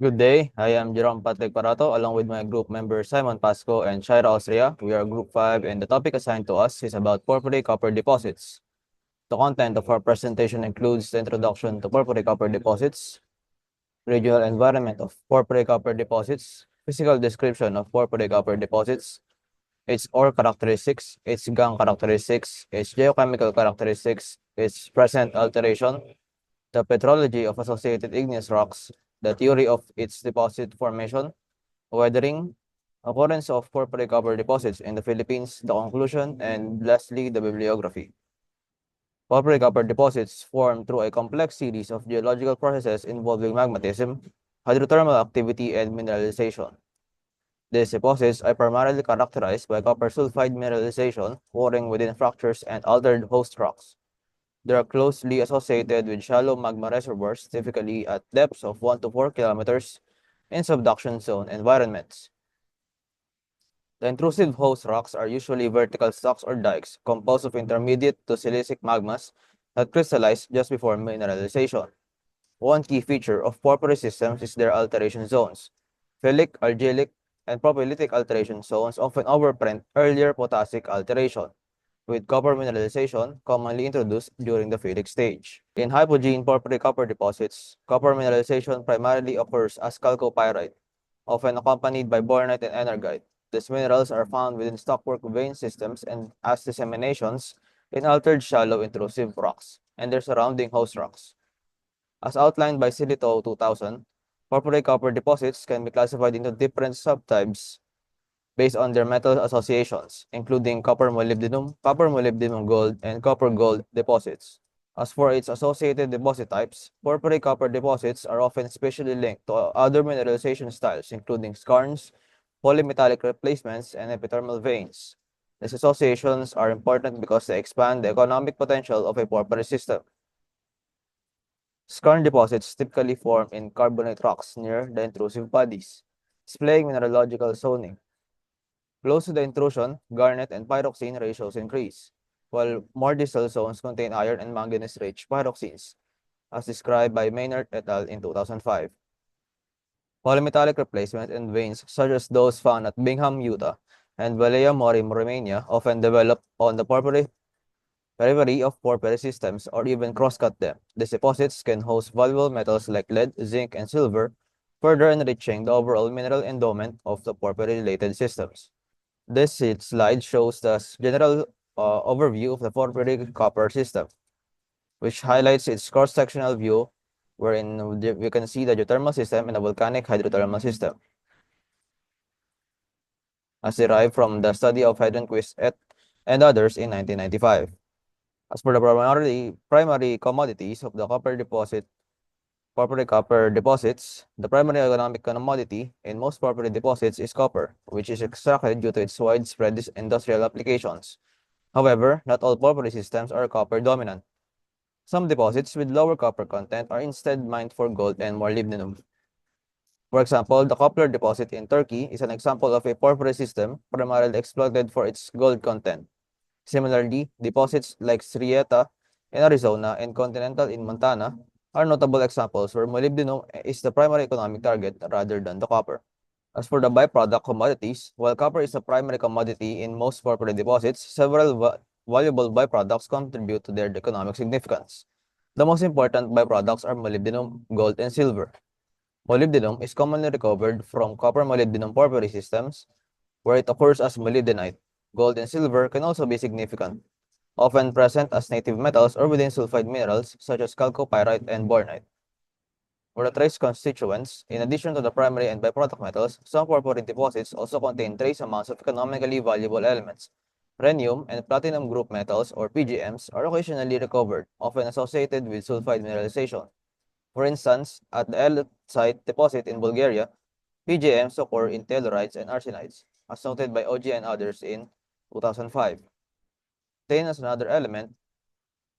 Good day. I am Jerome Parato along with my group members Symon, Pasco, and Shaira Austria. We are Group 5 and the topic assigned to us is about porphyry copper deposits. The content of our presentation includes the introduction to porphyry copper deposits, regional environment of porphyry copper deposits, physical description of porphyry copper deposits, its ore characteristics, its gang characteristics, its geochemical characteristics, its present alteration, the petrology of associated igneous rocks, the theory of its deposit formation, weathering, occurrence of porphyry copper deposits in the Philippines, the conclusion, and lastly, the bibliography. Porphyry copper deposits form through a complex series of geological processes involving magmatism, hydrothermal activity, and mineralization. These deposits are primarily characterized by copper sulfide mineralization occurring within fractures and altered host rocks. They are closely associated with shallow magma reservoirs, typically at depths of 1 to 4 kilometers in subduction zone environments. The intrusive host rocks are usually vertical stocks or dikes composed of intermediate to silicic magmas that crystallize just before mineralization. One key feature of porphyry systems is their alteration zones. Phyllic, argillic, and propylitic alteration zones often overprint earlier potassic alteration, with copper mineralization commonly introduced during the phyllic stage. In hypogene porphyry copper deposits, copper mineralization primarily occurs as chalcopyrite, often accompanied by bornite and energite. These minerals are found within stockwork vein systems and as disseminations in altered shallow intrusive rocks and their surrounding host rocks. As outlined by Silito 2000, porphyry copper deposits can be classified into different subtypes based on their metal associations, including copper molybdenum gold, and copper gold deposits. As for its associated deposit types, porphyry copper deposits are often spatially linked to other mineralization styles, including skarns, polymetallic replacements, and epithermal veins. These associations are important because they expand the economic potential of a porphyry system. Skarn deposits typically form in carbonate rocks near the intrusive bodies, displaying mineralogical zoning. Close to the intrusion, garnet and pyroxene ratios increase, while more distal zones contain iron and manganese-rich pyroxenes, as described by Maynard et al. In 2005. Polymetallic replacement in veins such as those found at Bingham, Utah, and Valea Morim, Romania, often develop on the periphery of porphyry systems or even cross-cut them. These deposits can host valuable metals like lead, zinc, and silver, further enriching the overall mineral endowment of the porphyry-related systems. This slide shows the general overview of the porphyry copper system, which highlights its cross-sectional view, wherein we can see the geothermal system and the volcanic hydrothermal system, as derived from the study of Heidenquist et and others in 1995. As for the primary commodities of the porphyry copper deposits, the primary economic commodity in most porphyry deposits is copper, which is extracted due to its widespread industrial applications. However, not all porphyry systems are copper dominant. Some deposits with lower copper content are instead mined for gold and molybdenum. For example, the Copper deposit in Turkey is an example of a porphyry system primarily exploited for its gold content. Similarly, deposits like Srieta in Arizona and Continental in Montana are notable examples where molybdenum is the primary economic target rather than the copper. As for the byproduct commodities, while copper is a primary commodity in most porphyry deposits, several valuable byproducts contribute to their economic significance. The most important byproducts are molybdenum, gold, and silver. Molybdenum is commonly recovered from copper molybdenum porphyry systems, where it occurs as molybdenite. Gold and silver can also be significant, often present as native metals or within sulfide minerals such as chalcopyrite and bornite. For the trace constituents, in addition to the primary and byproduct metals, some porphyry deposits also contain trace amounts of economically valuable elements. Rhenium and platinum group metals, or PGMs, are occasionally recovered, often associated with sulfide mineralization. For instance, at the Eletsite deposit in Bulgaria, PGMs occur in tellurides and arsenides, as noted by OG and others in 2005. Tin is another element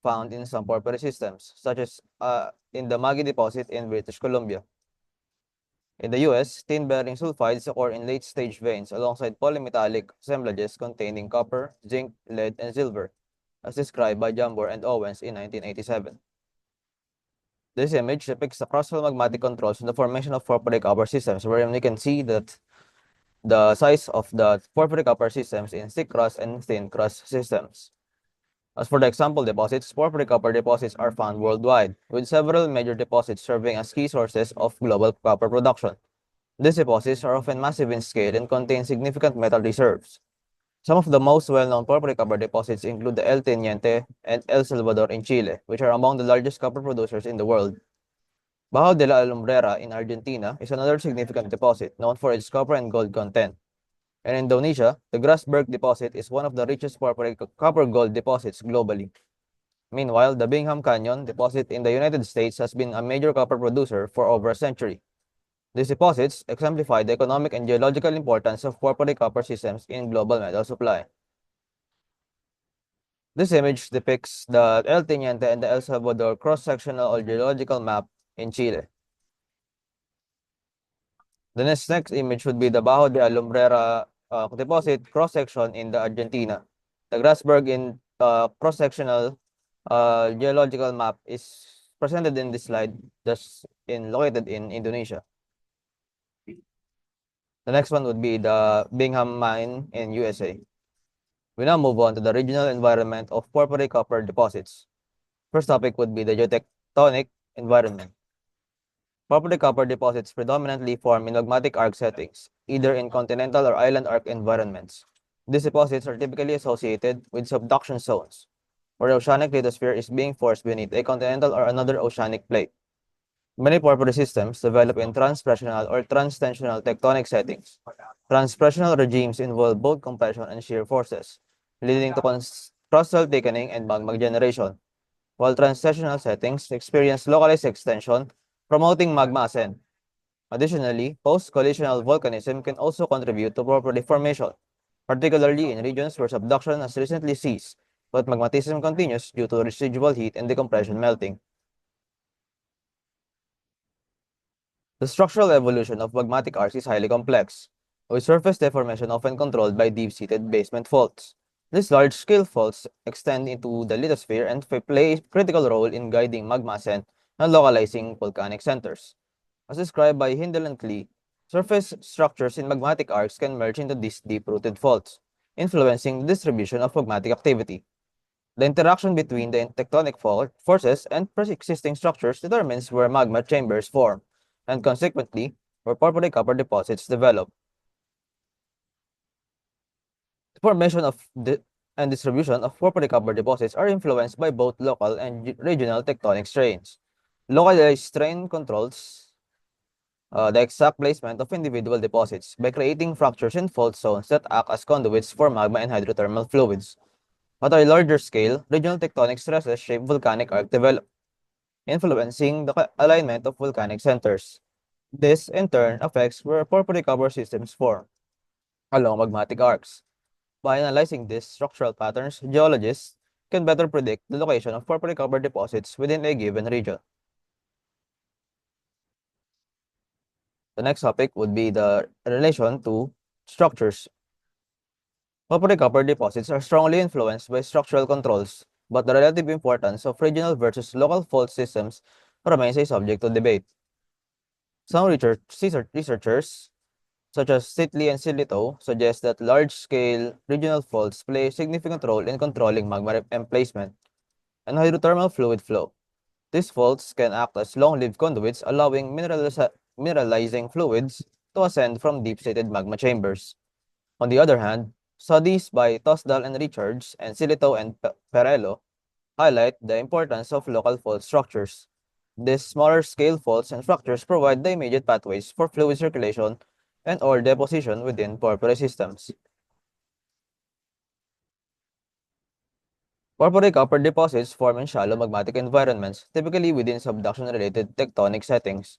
found in some porphyry systems, such as in the Maggie deposit in British Columbia. In the US, tin-bearing sulfides occur in late-stage veins alongside polymetallic assemblages containing copper, zinc, lead, and silver, as described by Jambor and Owens in 1987. This image depicts the crustal magmatic controls in the formation of porphyry copper systems, wherein you can see that the size of the porphyry copper systems in thick crust and thin crust systems. As for the example deposits, porphyry copper deposits are found worldwide, with several major deposits serving as key sources of global copper production. These deposits are often massive in scale and contain significant metal reserves. Some of the most well-known porphyry copper deposits include the El Teniente and El Salvador in Chile, which are among the largest copper producers in the world. Bajo de la Alumbrera in Argentina is another significant deposit, known for its copper and gold content. In Indonesia, the Grasberg deposit is one of the richest porphyry copper-gold deposits globally. Meanwhile, the Bingham Canyon deposit in the United States has been a major copper producer for over a century. These deposits exemplify the economic and geological importance of porphyry copper systems in global metal supply. This image depicts the El Teniente and the El Salvador cross-sectional or geological map in Chile. The next image would be the Bajo de Alumbrera deposit cross-section in the Argentina. The Grasberg in cross-sectional geological map is presented in this slide, located in Indonesia. The next one would be the Bingham Mine in USA. We now move on to the regional environment of porphyry copper deposits. First topic would be the geotectonic environment. Porphyry copper deposits predominantly form in magmatic arc settings, either in continental or island arc environments. These deposits are typically associated with subduction zones, where the oceanic lithosphere is being forced beneath a continental or another oceanic plate. Many porphyry systems develop in transpressional or transtensional tectonic settings. Transpressional regimes involve both compression and shear forces, leading to crustal thickening and magma generation, while transtensional settings experience localized extension, promoting magma ascent. Additionally, post-collisional volcanism can also contribute to porphyry formation, particularly in regions where subduction has recently ceased, but magmatism continues due to residual heat and decompression melting. The structural evolution of magmatic arcs is highly complex, with surface deformation often controlled by deep-seated basement faults. These large-scale faults extend into the lithosphere and play a critical role in guiding magma ascent and localizing volcanic centers. As described by Hindle and Klee, surface structures in magmatic arcs can merge into these deep-rooted faults, influencing the distribution of magmatic activity. The interaction between the tectonic forces and pre-existing structures determines where magma chambers form, and consequently, where porphyry copper deposits develop. The formation and distribution of porphyry copper deposits are influenced by both local and regional tectonic strains. Localized strain controls the exact placement of individual deposits by creating fractures in fault zones that act as conduits for magma and hydrothermal fluids. At a larger scale, regional tectonic stresses shape volcanic arc development, influencing the alignment of volcanic centers. This, in turn, affects where porphyry copper systems form along magmatic arcs. By analyzing these structural patterns, geologists can better predict the location of porphyry copper deposits within a given region. The next topic would be the relation to structures. Porphyry copper deposits are strongly influenced by structural controls, but the relative importance of regional versus local fault systems remains a subject to debate. Some researchers, such as Sitley and Silito, suggest that large-scale regional faults play a significant role in controlling magma emplacement and hydrothermal fluid flow. These faults can act as long-lived conduits, allowing mineralizing fluids to ascend from deep-seated magma chambers. On the other hand, studies by Tosdal and Richards and Silito and Perello highlight the importance of local fault structures. These smaller-scale faults and fractures provide the immediate pathways for fluid circulation and ore deposition within porphyry systems. Porphyry copper deposits form in shallow magmatic environments, typically within subduction-related tectonic settings.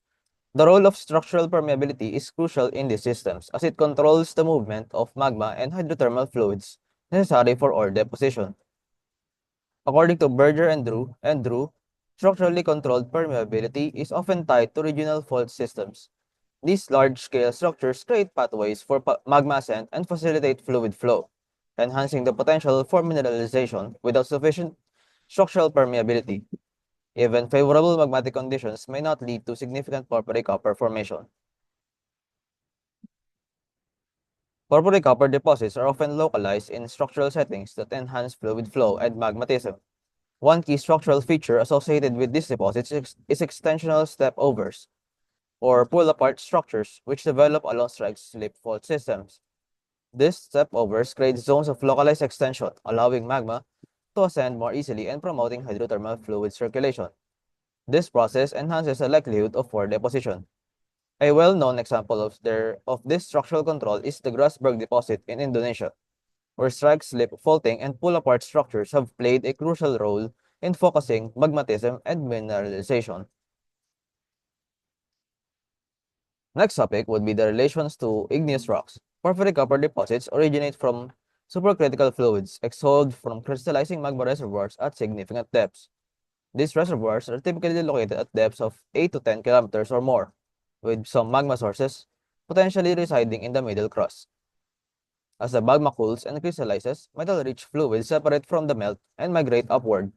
The role of structural permeability is crucial in these systems as it controls the movement of magma and hydrothermal fluids necessary for ore deposition. According to Berger and Drew, structurally controlled permeability is often tied to regional fault systems. These large-scale structures create pathways for magma ascent and facilitate fluid flow, enhancing the potential for mineralization without sufficient structural permeability. Even favorable magmatic conditions may not lead to significant porphyry copper formation. Porphyry copper deposits are often localized in structural settings that enhance fluid flow and magmatism. One key structural feature associated with these deposits is extensional step-overs, or pull-apart structures, which develop along strike-slip fault systems. These step-overs create zones of localized extension, allowing magma to ascend more easily and promoting hydrothermal fluid circulation. This process enhances the likelihood of pore deposition. A well-known example of this structural control is the Grasberg deposit in Indonesia, where strike-slip faulting and pull-apart structures have played a crucial role in focusing magmatism and mineralization. Next topic would be the relations to igneous rocks. Porphyry copper deposits originate from supercritical fluids exhaled from crystallizing magma reservoirs at significant depths. These reservoirs are typically located at depths of 8 to 10 kilometers or more, with some magma sources potentially residing in the middle crust. As the magma cools and crystallizes, metal-rich fluids separate from the melt and migrate upward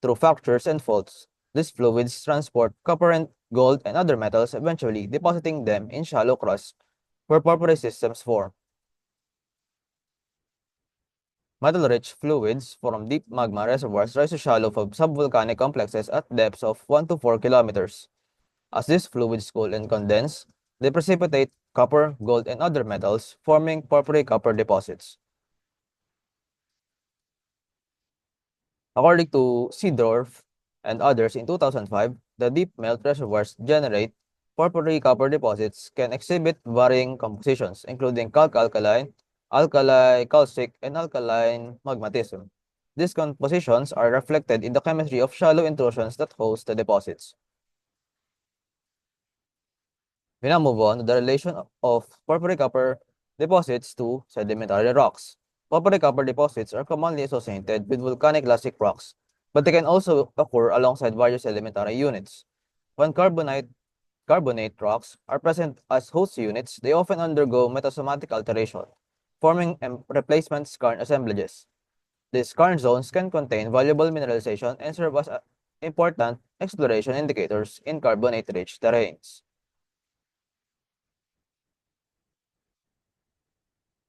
through fractures and faults. These fluids transport copper and gold and other metals, eventually depositing them in shallow crusts where porphyry systems form. Metal-rich fluids from deep magma reservoirs rise to shallow subvolcanic complexes at depths of 1 to 4 kilometers. As these fluids cool and condense, they precipitate copper, gold, and other metals, forming porphyry copper deposits. According to Seedorf and others in 2005, the deep melt reservoirs generate porphyry copper deposits can exhibit varying compositions, including calc-alkaline, alkali-calcic, and alkaline magmatism. These compositions are reflected in the chemistry of shallow intrusions that host the deposits. We now move on to the relation of porphyry copper deposits to sedimentary rocks. Porphyry copper deposits are commonly associated with volcanic glacic rocks, but they can also occur alongside various sedimentary units. When carbonate rocks are present as host units, they often undergo metasomatic alteration, forming replacement skarn assemblages. These skarn zones can contain valuable mineralization and serve as important exploration indicators in carbonate-rich terrains.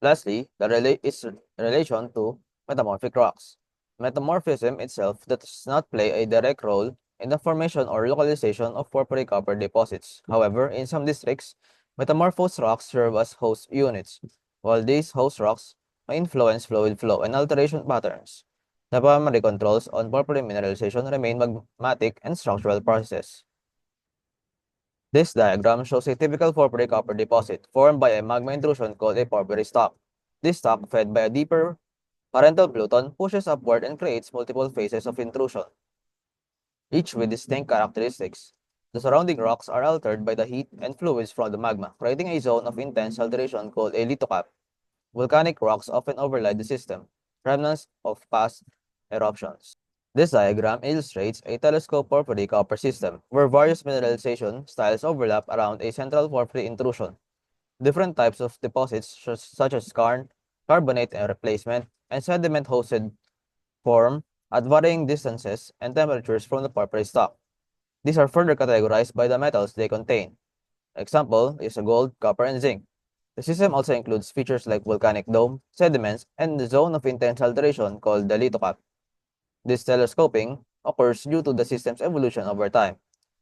Lastly, the relation to metamorphic rocks. Metamorphism itself does not play a direct role in the formation or localization of porphyry copper deposits. However, in some districts, metamorphosed rocks serve as host units, while these host rocks may influence fluid flow and alteration patterns. The primary controls on porphyry mineralization remain magmatic and structural processes. This diagram shows a typical porphyry copper deposit formed by a magma intrusion called a porphyry stock. This stock, fed by a deeper parental pluton, pushes upward and creates multiple phases of intrusion, each with distinct characteristics. The surrounding rocks are altered by the heat and fluids from the magma, creating a zone of intense alteration called a lithocap. Volcanic rocks often overlie the system, remnants of past eruptions. This diagram illustrates a telescope porphyry copper system, where various mineralization styles overlap around a central porphyry intrusion. Different types of deposits, such as skarn, carbonate and replacement, and sediment-hosted, form at varying distances and temperatures from the porphyry stock. These are further categorized by the metals they contain. Example is gold, copper, and zinc. The system also includes features like volcanic dome, sediments, and the zone of intense alteration called the lithocap. This telescoping occurs due to the system's evolution over time,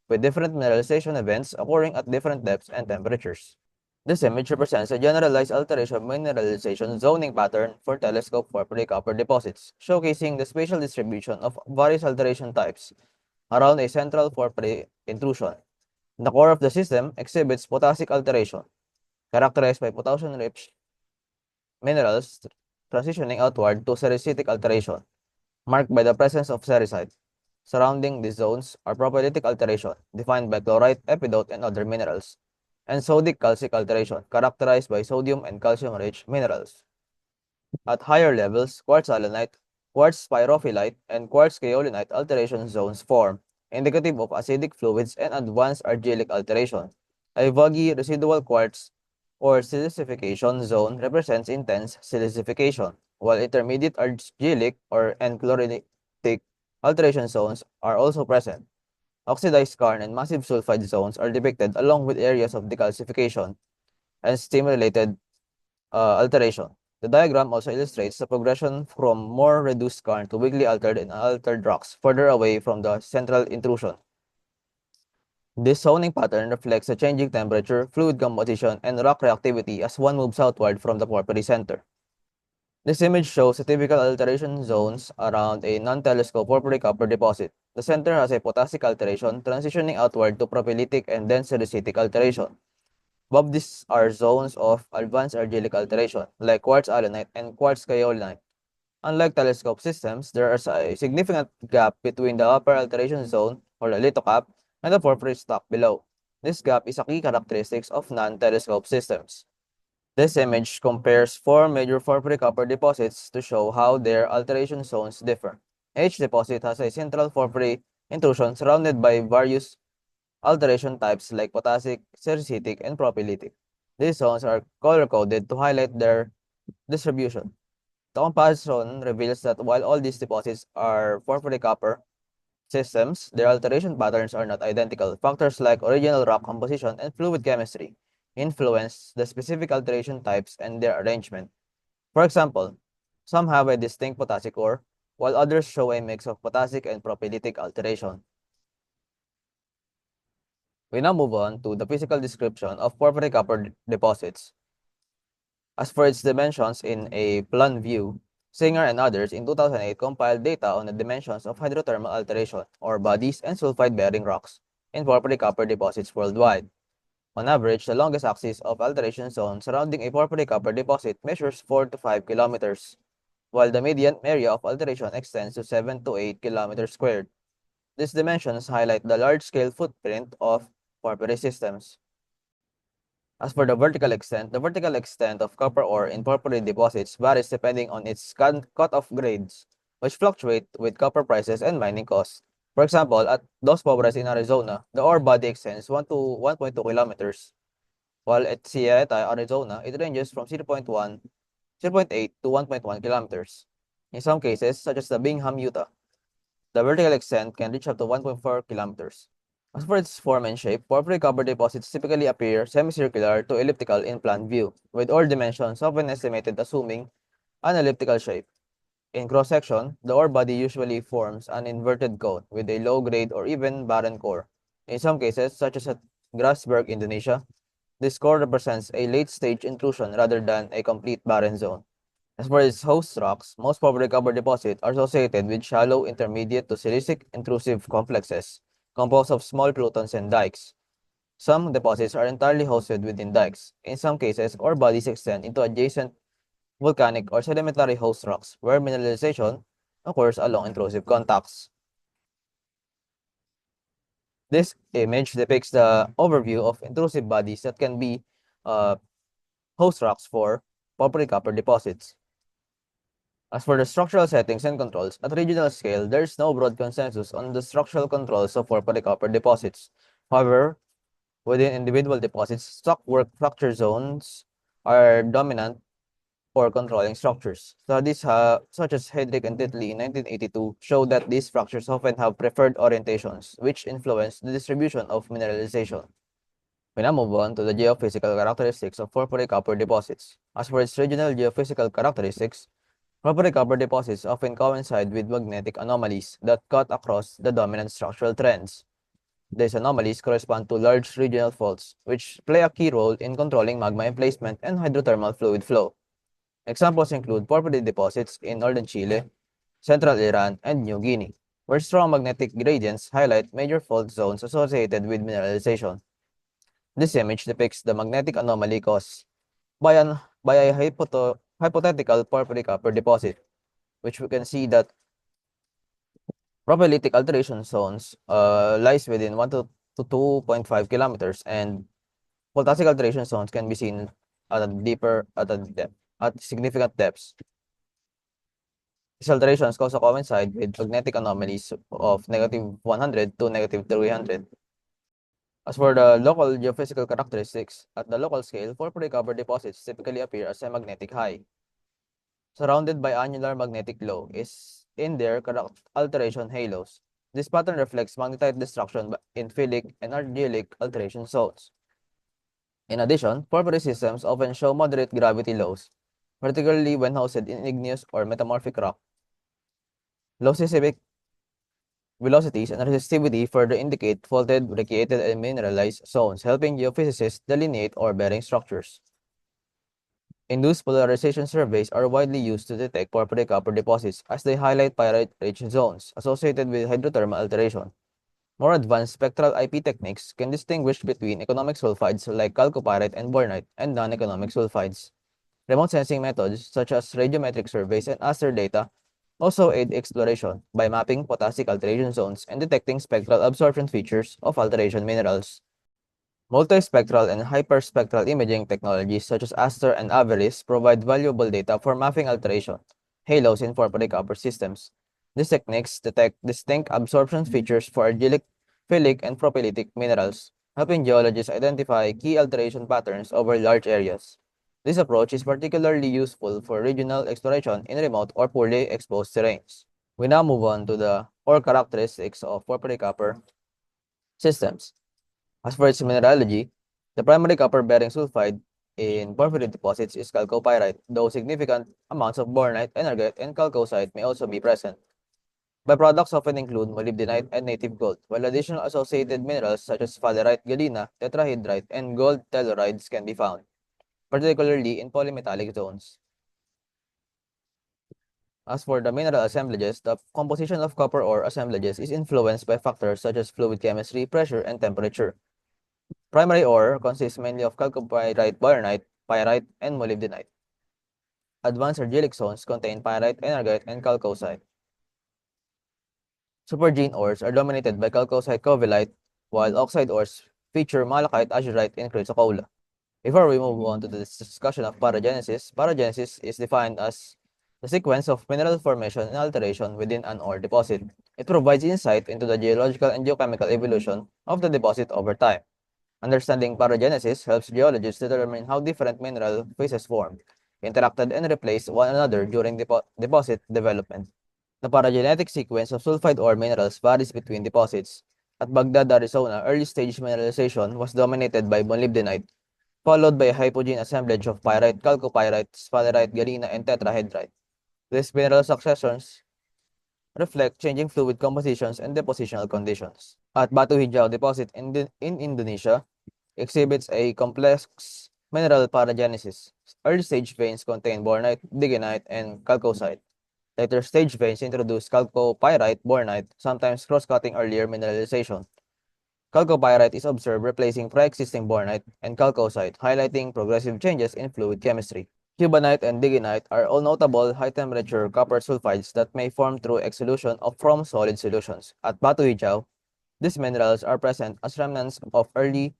with different mineralization events occurring at different depths and temperatures. This image represents a generalized alteration mineralization zoning pattern for telescope porphyry copper deposits, showcasing the spatial distribution of various alteration types around a central porphyry intrusion. The core of the system exhibits potassic alteration, characterized by potassium-rich minerals transitioning outward to sericitic alteration, marked by the presence of sericite. Surrounding these zones are porphyritic alteration, defined by chlorite, epidote, and other minerals, and sodic calcic alteration, characterized by sodium and calcium-rich minerals. At higher levels, quartz alunite, quartz pyrophyllite, and quartz kaolinite alteration zones form, indicative of acidic fluids and advanced argillic alteration. A voggy residual quartz or silicification zone represents intense silicification, while intermediate argillic and chloritic alteration zones are also present, Oxidized skarn and massive sulfide zones are depicted along with areas of decalcification and steam-related alteration. The diagram also illustrates the progression from more reduced skarn to weakly altered and altered rocks further away from the central intrusion. This zoning pattern reflects a changing temperature, fluid composition, and rock reactivity as one moves outward from the porphyry center. This image shows the typical alteration zones around a non-telescope porphyry copper deposit. The center has a potassic alteration, transitioning outward to propylitic and then silicitic alteration. Above these are zones of advanced argillic alteration, like quartz alunite and quartz kaolinite. Unlike telescope systems, there is a significant gap between the upper alteration zone, or the lithocap, and the porphyry stock below. This gap is a key characteristic of non-telescope systems. This image compares four major porphyry copper deposits to show how their alteration zones differ. Each deposit has a central porphyry intrusion surrounded by various alteration types like potassic, silicitic, and propylitic. These zones are color-coded to highlight their distribution. The comparison reveals that while all these deposits are porphyry copper systems, their alteration patterns are not identical. Factors like original rock composition and fluid chemistry influence the specific alteration types and their arrangement. For example, some have a distinct potassic ore, while others show a mix of potassic and propylitic alteration. We now move on to the physical description of porphyry copper deposits. As for its dimensions in a plan view, Singer and others in 2008 compiled data on the dimensions of hydrothermal alteration, or bodies and sulfide-bearing rocks, in porphyry copper deposits worldwide. On average, the longest axis of alteration zone surrounding a porphyry copper deposit measures 4 to 5 kilometers, while the median area of alteration extends to 7 to 8 kilometers squared. These dimensions highlight the large-scale footprint of porphyry systems. As for the vertical extent of copper ore in porphyry deposits varies depending on its cut-off grades, which fluctuate with copper prices and mining costs. For example, at Dos Pobres in Arizona, the ore body extends 1 to 1.2 kilometers, while at Sierra, Arizona, it ranges from 0.8 to 1.1 kilometers. In some cases, such as the Bingham, Utah, the vertical extent can reach up to 1.4 kilometers. As for its form and shape, porphyry copper deposits typically appear semicircular to elliptical in plan view, with ore dimensions often estimated assuming an elliptical shape. In cross-section, the ore body usually forms an inverted cone with a low-grade or even barren core. In some cases, such as at Grasberg, Indonesia, this core represents a late-stage intrusion rather than a complete barren zone. As for its host rocks, most porphyry copper deposits are associated with shallow, intermediate to silicic intrusive complexes composed of small plutons and dikes. Some deposits are entirely hosted within dikes. In some cases, ore bodies extend into adjacent volcanic or sedimentary host rocks where mineralization occurs along intrusive contacts. This image depicts the overview of intrusive bodies that can be uh, host rocks for porphyry copper deposits. As for the structural settings and controls, at regional scale, there is no broad consensus on the structural controls of porphyry copper deposits. However, within individual deposits, stockwork fracture zones are dominant for controlling structures. Studies such as Hedrick and Titley in 1982 show that these fractures often have preferred orientations, which influence the distribution of mineralization. We now move on to the geophysical characteristics of porphyry copper deposits. As for its regional geophysical characteristics, porphyry copper deposits often coincide with magnetic anomalies that cut across the dominant structural trends. These anomalies correspond to large regional faults, which play a key role in controlling magma emplacement and hydrothermal fluid flow. Examples include porphyry deposits in northern Chile, central Iran, and New Guinea, where strong magnetic gradients highlight major fault zones associated with mineralization. This image depicts the magnetic anomaly caused by a hypothetical porphyry copper deposit, which we can see that propylitic alteration zones lies within 1 to 2.5 kilometers, and potassic alteration zones can be seen at significant depths. These alterations also coincide with magnetic anomalies of -100 to -300. As for the local geophysical characteristics, at the local scale, porphyry copper deposits typically appear as a magnetic high, surrounded by annular magnetic low is in their alteration halos. This pattern reflects magnetite destruction in phyllic and argillic alteration zones. In addition, porphyry systems often show moderate gravity lows, particularly when hosted in igneous or metamorphic rock. Low seismic velocities and resistivity further indicate faulted, brecciated, and mineralized zones, helping geophysicists delineate ore-bearing structures. Induced polarization surveys are widely used to detect porphyry copper deposits as they highlight pyrite-rich zones associated with hydrothermal alteration. More advanced spectral IP techniques can distinguish between economic sulfides like chalcopyrite and bornite and non-economic sulfides. Remote sensing methods such as radiometric surveys and Aster data also aid exploration by mapping potassic alteration zones and detecting spectral absorption features of alteration minerals. Multispectral and hyperspectral imaging technologies such as Aster and Averis provide valuable data for mapping alteration halos in porphyry copper systems. These techniques detect distinct absorption features for argillic, phyllic, and propylitic minerals, helping geologists identify key alteration patterns over large areas. This approach is particularly useful for regional exploration in remote or poorly exposed terrains. We now move on to the ore characteristics of porphyry copper systems. As for its mineralogy, the primary copper-bearing sulfide in porphyry deposits is chalcopyrite, though significant amounts of bornite, energite, and chalcocite may also be present. Byproducts often include molybdenite and native gold, while additional associated minerals such as sphalerite, galena, tetrahedrite, and gold tellurides can be found, particularly in polymetallic zones. As for the mineral assemblages, the composition of copper ore assemblages is influenced by factors such as fluid chemistry, pressure, and temperature. Primary ore consists mainly of chalcopyrite, bornite, pyrite, and molybdenite. Advanced argillic zones contain pyrite, energite, and chalcocite. Supergene ores are dominated by chalcocite covellite, while oxide ores feature malachite, azurite, and chrysocolla. Before we move on to the discussion of paragenesis, paragenesis is defined as the sequence of mineral formation and alteration within an ore deposit. It provides insight into the geological and geochemical evolution of the deposit over time. Understanding paragenesis helps geologists determine how different mineral phases formed, interacted, and replaced one another during deposit development. The paragenetic sequence of sulfide ore minerals varies between deposits. At Baghdad, Arizona, early-stage mineralization was dominated by molybdenite, followed by a hypogene assemblage of pyrite, chalcopyrite, sphalerite, galena, and tetrahedrite. These mineral successions reflect changing fluid compositions and depositional conditions. At Batu Hijau deposit in Indonesia, exhibits a complex mineral paragenesis. Early-stage veins contain bornite, digenite, and chalcocite. Later stage veins introduce chalcopyrite, bornite, sometimes cross-cutting earlier mineralization. Chalcopyrite is observed replacing pre-existing bornite and chalcocite, highlighting progressive changes in fluid chemistry. Cubanite and digenite are all notable high-temperature copper sulfides that may form through exsolution from solid solutions. At Batu Hijau, these minerals are present as remnants of early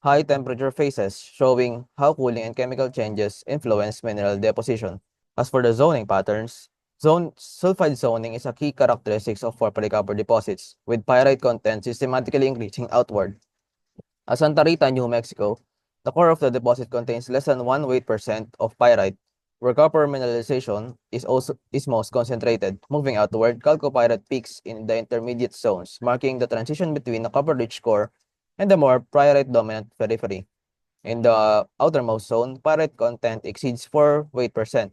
high-temperature phases, showing how cooling and chemical changes influence mineral deposition. As for the zoning patterns, sulfide zoning is a key characteristic of porphyry copper deposits, with pyrite content systematically increasing outward. At Santa Rita, New Mexico, the core of the deposit contains less than 1% of pyrite, where copper mineralization is most concentrated. Moving outward, chalcopyrite peaks in the intermediate zones, marking the transition between the copper-rich core and the more pyrite-dominant periphery. In the outermost zone, pyrite content exceeds 4%,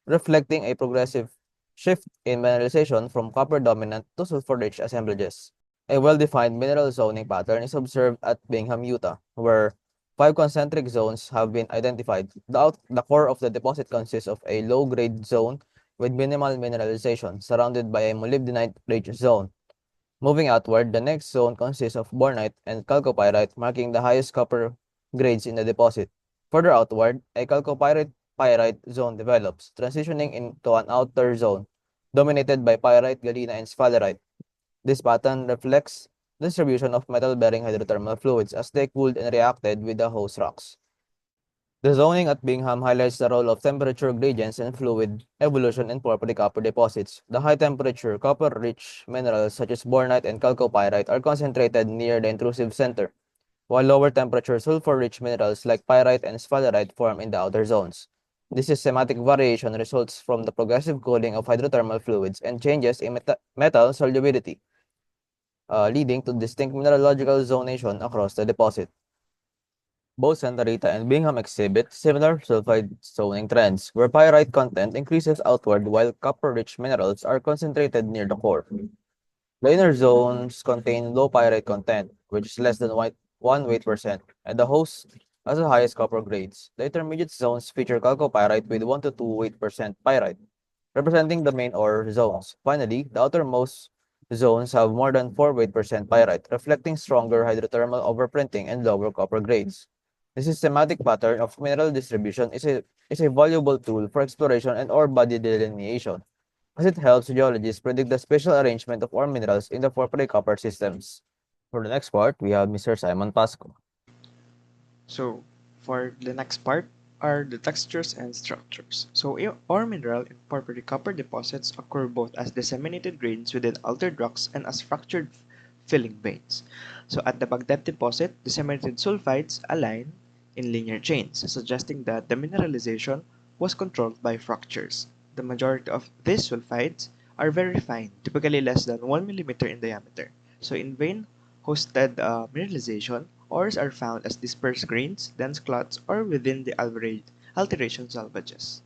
reflecting a progressive shift in mineralization from copper-dominant to sulfur-rich assemblages. A well-defined mineral zoning pattern is observed at Bingham, Utah, where 5 concentric zones have been identified. The core of the deposit consists of a low-grade zone with minimal mineralization, surrounded by a molybdenite-rich zone. Moving outward, the next zone consists of bornite and chalcopyrite, marking the highest copper grades in the deposit. Further outward, a chalcopyrite zone develops, transitioning into an outer zone dominated by pyrite, galena, and sphalerite. This pattern reflects the distribution of metal-bearing hydrothermal fluids as they cooled and reacted with the host rocks. The zoning at Bingham highlights the role of temperature gradients and fluid evolution in porphyry copper deposits. The high-temperature, copper-rich minerals such as bornite and chalcopyrite are concentrated near the intrusive center, while lower-temperature, sulfur-rich minerals like pyrite and sphalerite form in the outer zones. This systematic variation results from the progressive cooling of hydrothermal fluids and changes in metal solubility, leading to distinct mineralogical zonation across the deposit. Both Santa Rita and Bingham exhibit similar sulfide zoning trends, where pyrite content increases outward while copper-rich minerals are concentrated near the core. The inner zones contain low pyrite content, which is less than 1 weight%, and the host has the highest copper grades. The intermediate zones feature chalcopyrite with 1 to 2 weight% pyrite, representing the main ore zones. Finally, the outermost zones have more than 4 weight% pyrite, reflecting stronger hydrothermal overprinting and lower copper grades. The systematic pattern of mineral distribution is a valuable tool for exploration and ore body delineation, as it helps geologists predict the spatial arrangement of ore minerals in the porphyry copper systems. For the next part, we have Mr. Symon Pasco. So for the next part are the textures and structures. So ore mineral in porphyry copper deposits occur both as disseminated grains within altered rocks and as fractured filling veins. So at the Baghdad deposit, disseminated sulfides align in linear chains, suggesting that the mineralization was controlled by fractures. The majority of these sulfides are very fine, typically less than 1 millimeter in diameter. So in vein hosted mineralization, ores are found as dispersed grains, dense clots, or within the alteration salvages.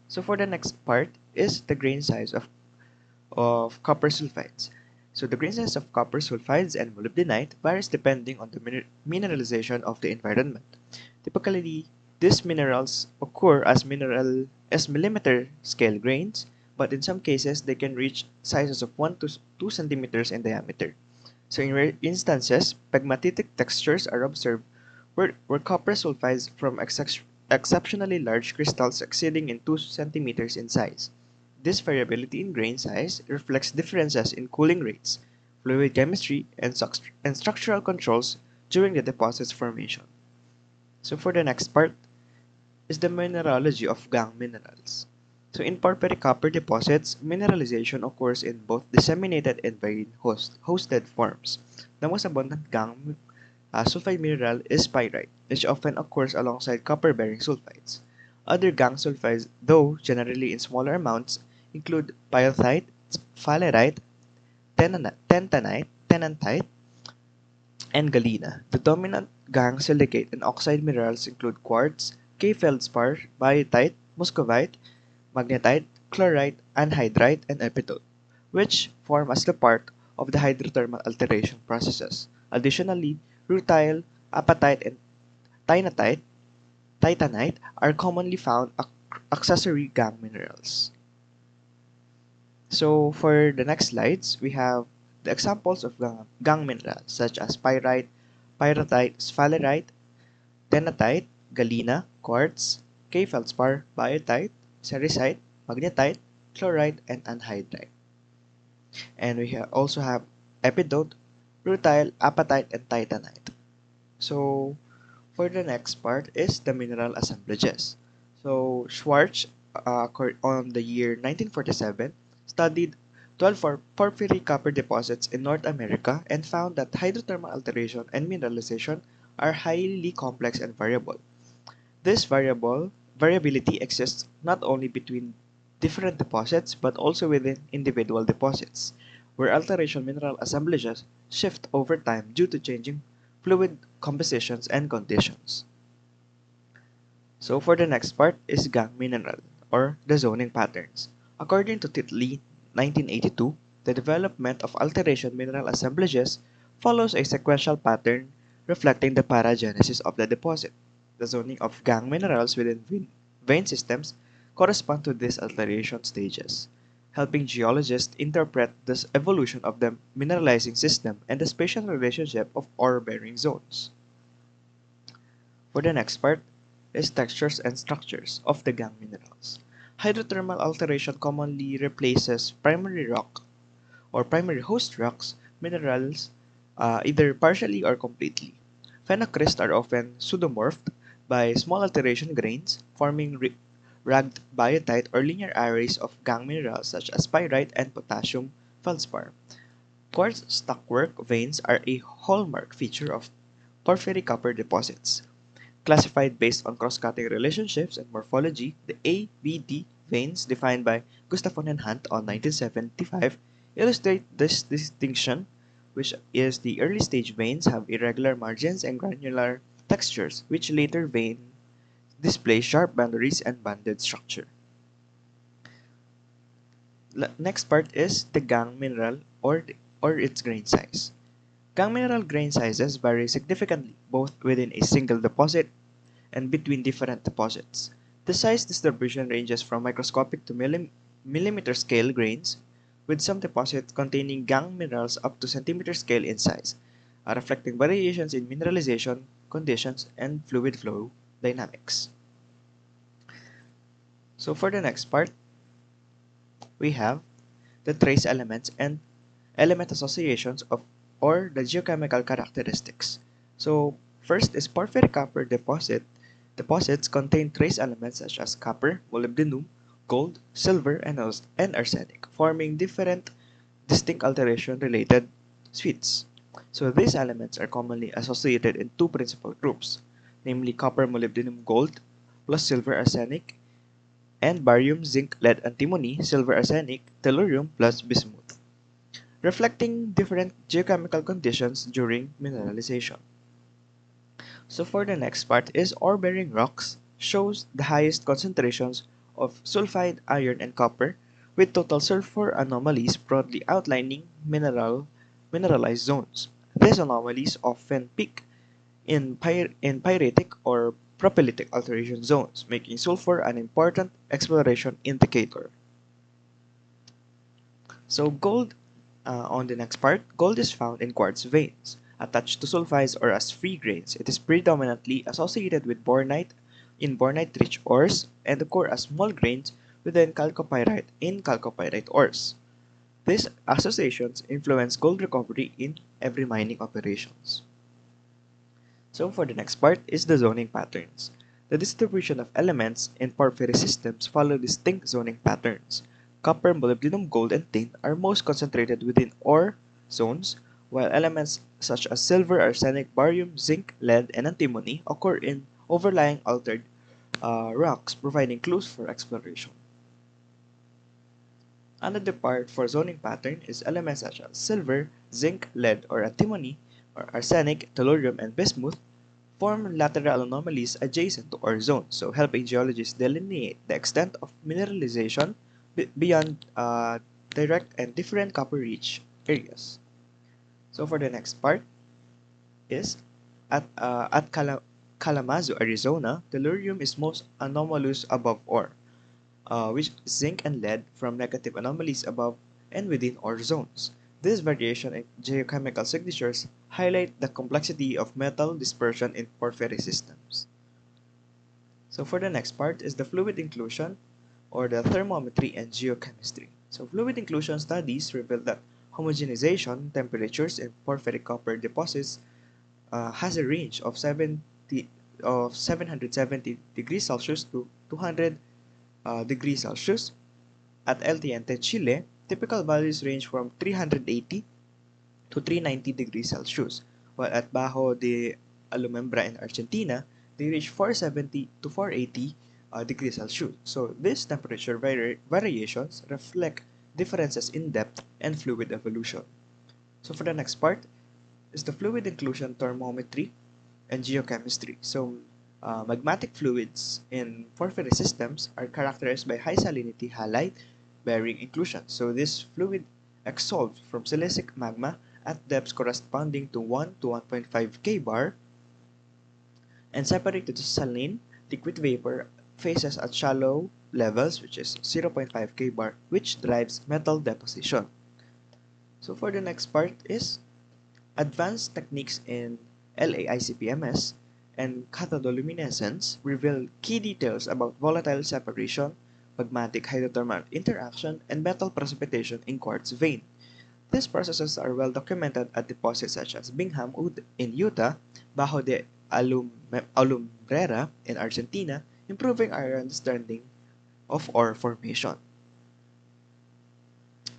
So for the next part is the grain size of copper sulfides. So the grain size of copper sulfides and molybdenite varies depending on the mineralization of the environment. Typically, these minerals occur as millimeter scale grains, but in some cases they can reach sizes of 1 to 2 centimeters in diameter. So in rare instances, pegmatitic textures are observed where copper sulfides from exceptionally large crystals exceeding in 2 centimeters in size. This variability in grain size reflects differences in cooling rates, fluid chemistry, and structural controls during the deposit's formation. So for the next part is the mineralogy of gangue minerals. So in porphyry copper deposits, mineralization occurs in both disseminated and vein hosted forms. The most abundant gangue sulfide mineral is pyrite, which often occurs alongside copper-bearing sulfides. Other gangue sulfides, though generally in smaller amounts, include pyrethite, sphalerite, tenantite, and galena. The dominant gangue silicate and oxide minerals include quartz, K-feldspar, biotite, muscovite, magnetite, chlorite, anhydrite, and epitone, which form as the part of the hydrothermal alteration processes. Additionally, rutile, apatite, and tinatite, titanite are commonly found accessory gangue minerals. So for the next slides, we have the examples of gangue minerals such as pyrite, pyrrhotite, sphalerite, tenatite, galena, quartz, K-feldspar, biotite, cerisite, magnetite, chlorite, and anhydrite. And we also have epidote, rutile, apatite, and titanite. So for the next part is the mineral assemblages. So Schwartz, on the year 1947, studied 12 porphyry copper deposits in North America and found that hydrothermal alteration and mineralization are highly complex and variable. This variability exists not only between different deposits but also within individual deposits, where alteration mineral assemblages shift over time due to changing fluid compositions and conditions. So for the next part is gangue mineral or the zoning patterns. According to Titley 1982, the development of alteration mineral assemblages follows a sequential pattern reflecting the paragenesis of the deposit. The zoning of gangue minerals within vein systems correspond to these alteration stages, helping geologists interpret this evolution of the mineralizing system and the spatial relationship of ore-bearing zones. For the next part is textures and structures of the gangue minerals. Hydrothermal alteration commonly replaces primary rock or primary host rocks minerals either partially or completely. Phenocrysts are often pseudomorphed by small alteration grains, forming ragged biotite or linear arrays of gangue minerals such as pyrite and potassium feldspar. Quartz stockwork veins are a hallmark feature of porphyry copper deposits. classified based on cross-cutting relationships and morphology. The ABD veins, defined by Gustafson and Hunt on 1975, illustrate this distinction, which is the early stage veins have irregular margins and granular textures, which later veins display sharp boundaries and banded structure. Next part is the gangue mineral or its grain size. Gangue mineral grain sizes vary significantly both within a single deposit and between different deposits. The size distribution ranges from microscopic to millimeter scale grains, with some deposits containing gangue minerals up to centimeter scale in size, reflecting variations in mineralization conditions and fluid flow dynamics. So for the next part, we have the trace elements and element associations of or the geochemical characteristics. So first is porphyry copper deposits contain trace elements such as copper, molybdenum, gold, silver, and arsenic, forming different distinct alteration related suites. So these elements are commonly associated in two principal groups, namely copper, molybdenum, gold plus silver, arsenic, and barium, zinc, lead, antimony, silver, arsenic, tellurium plus bismuth, reflecting different geochemical conditions during mineralization. So for the next part is ore-bearing rocks shows the highest concentrations of sulfide, iron, and copper, with total sulfur anomalies broadly outlining mineralized zones. These anomalies often peak in pyritic or propylitic alteration zones, making sulfur an important exploration indicator. So gold, on the next part, gold is found in quartz veins, attached to sulfides or as free grains. It is predominantly associated with bornite in bornite-rich ores and occur as small grains within chalcopyrite in chalcopyrite ores. These associations influence gold recovery in every mining operations. So for the next part is the zoning patterns. The distribution of elements in porphyry systems follow distinct zoning patterns. Copper, molybdenum, gold, and tin are most concentrated within ore zones, while elements such as silver, arsenic, barium, zinc, lead, and antimony occur in overlying altered rocks, providing clues for exploration. Another part for zoning pattern is elements such as silver, zinc, lead, or antimony, or arsenic, tellurium, and bismuth form lateral anomalies adjacent to ore zones, so helping geologists delineate the extent of mineralization beyond direct and different copper-rich areas. So for the next part is at Kalamazoo, Arizona, tellurium is most anomalous above ore, which zinc and lead from negative anomalies above and within ore zones. This variation in geochemical signatures highlight the complexity of metal dispersion in porphyry systems. So for the next part is the fluid inclusion or the thermometry and geochemistry. So fluid inclusion studies reveal that homogenization temperatures in porphyry copper deposits has a range of 770 degrees Celsius to 200 degrees Celsius. At El Teniente, Chile, typical values range from 380 to 390 degrees Celsius, while at Bajo de Alumembra in Argentina, they reach 470 to 480 degrees Celsius. So these temperature variations reflect differences in depth and fluid evolution. So for the next part is the fluid inclusion thermometry and geochemistry. So magmatic fluids in porphyry systems are characterized by high salinity halide bearing inclusion. So this fluid exhaled from silicic magma at depths corresponding to 1 to 1.5 kbar and separated to saline liquid vapor phases at shallow levels, which is 0.5 kbar, which drives metal deposition. So for the next part is advanced techniques in LAICPMS and cathodoluminescence reveal key details about volatile separation, magmatic hydrothermal interaction, and metal precipitation in quartz vein. These processes are well documented at deposits such as Bingham in Utah, Bajo de Alumbrera in Argentina, improving our understanding of ore formation.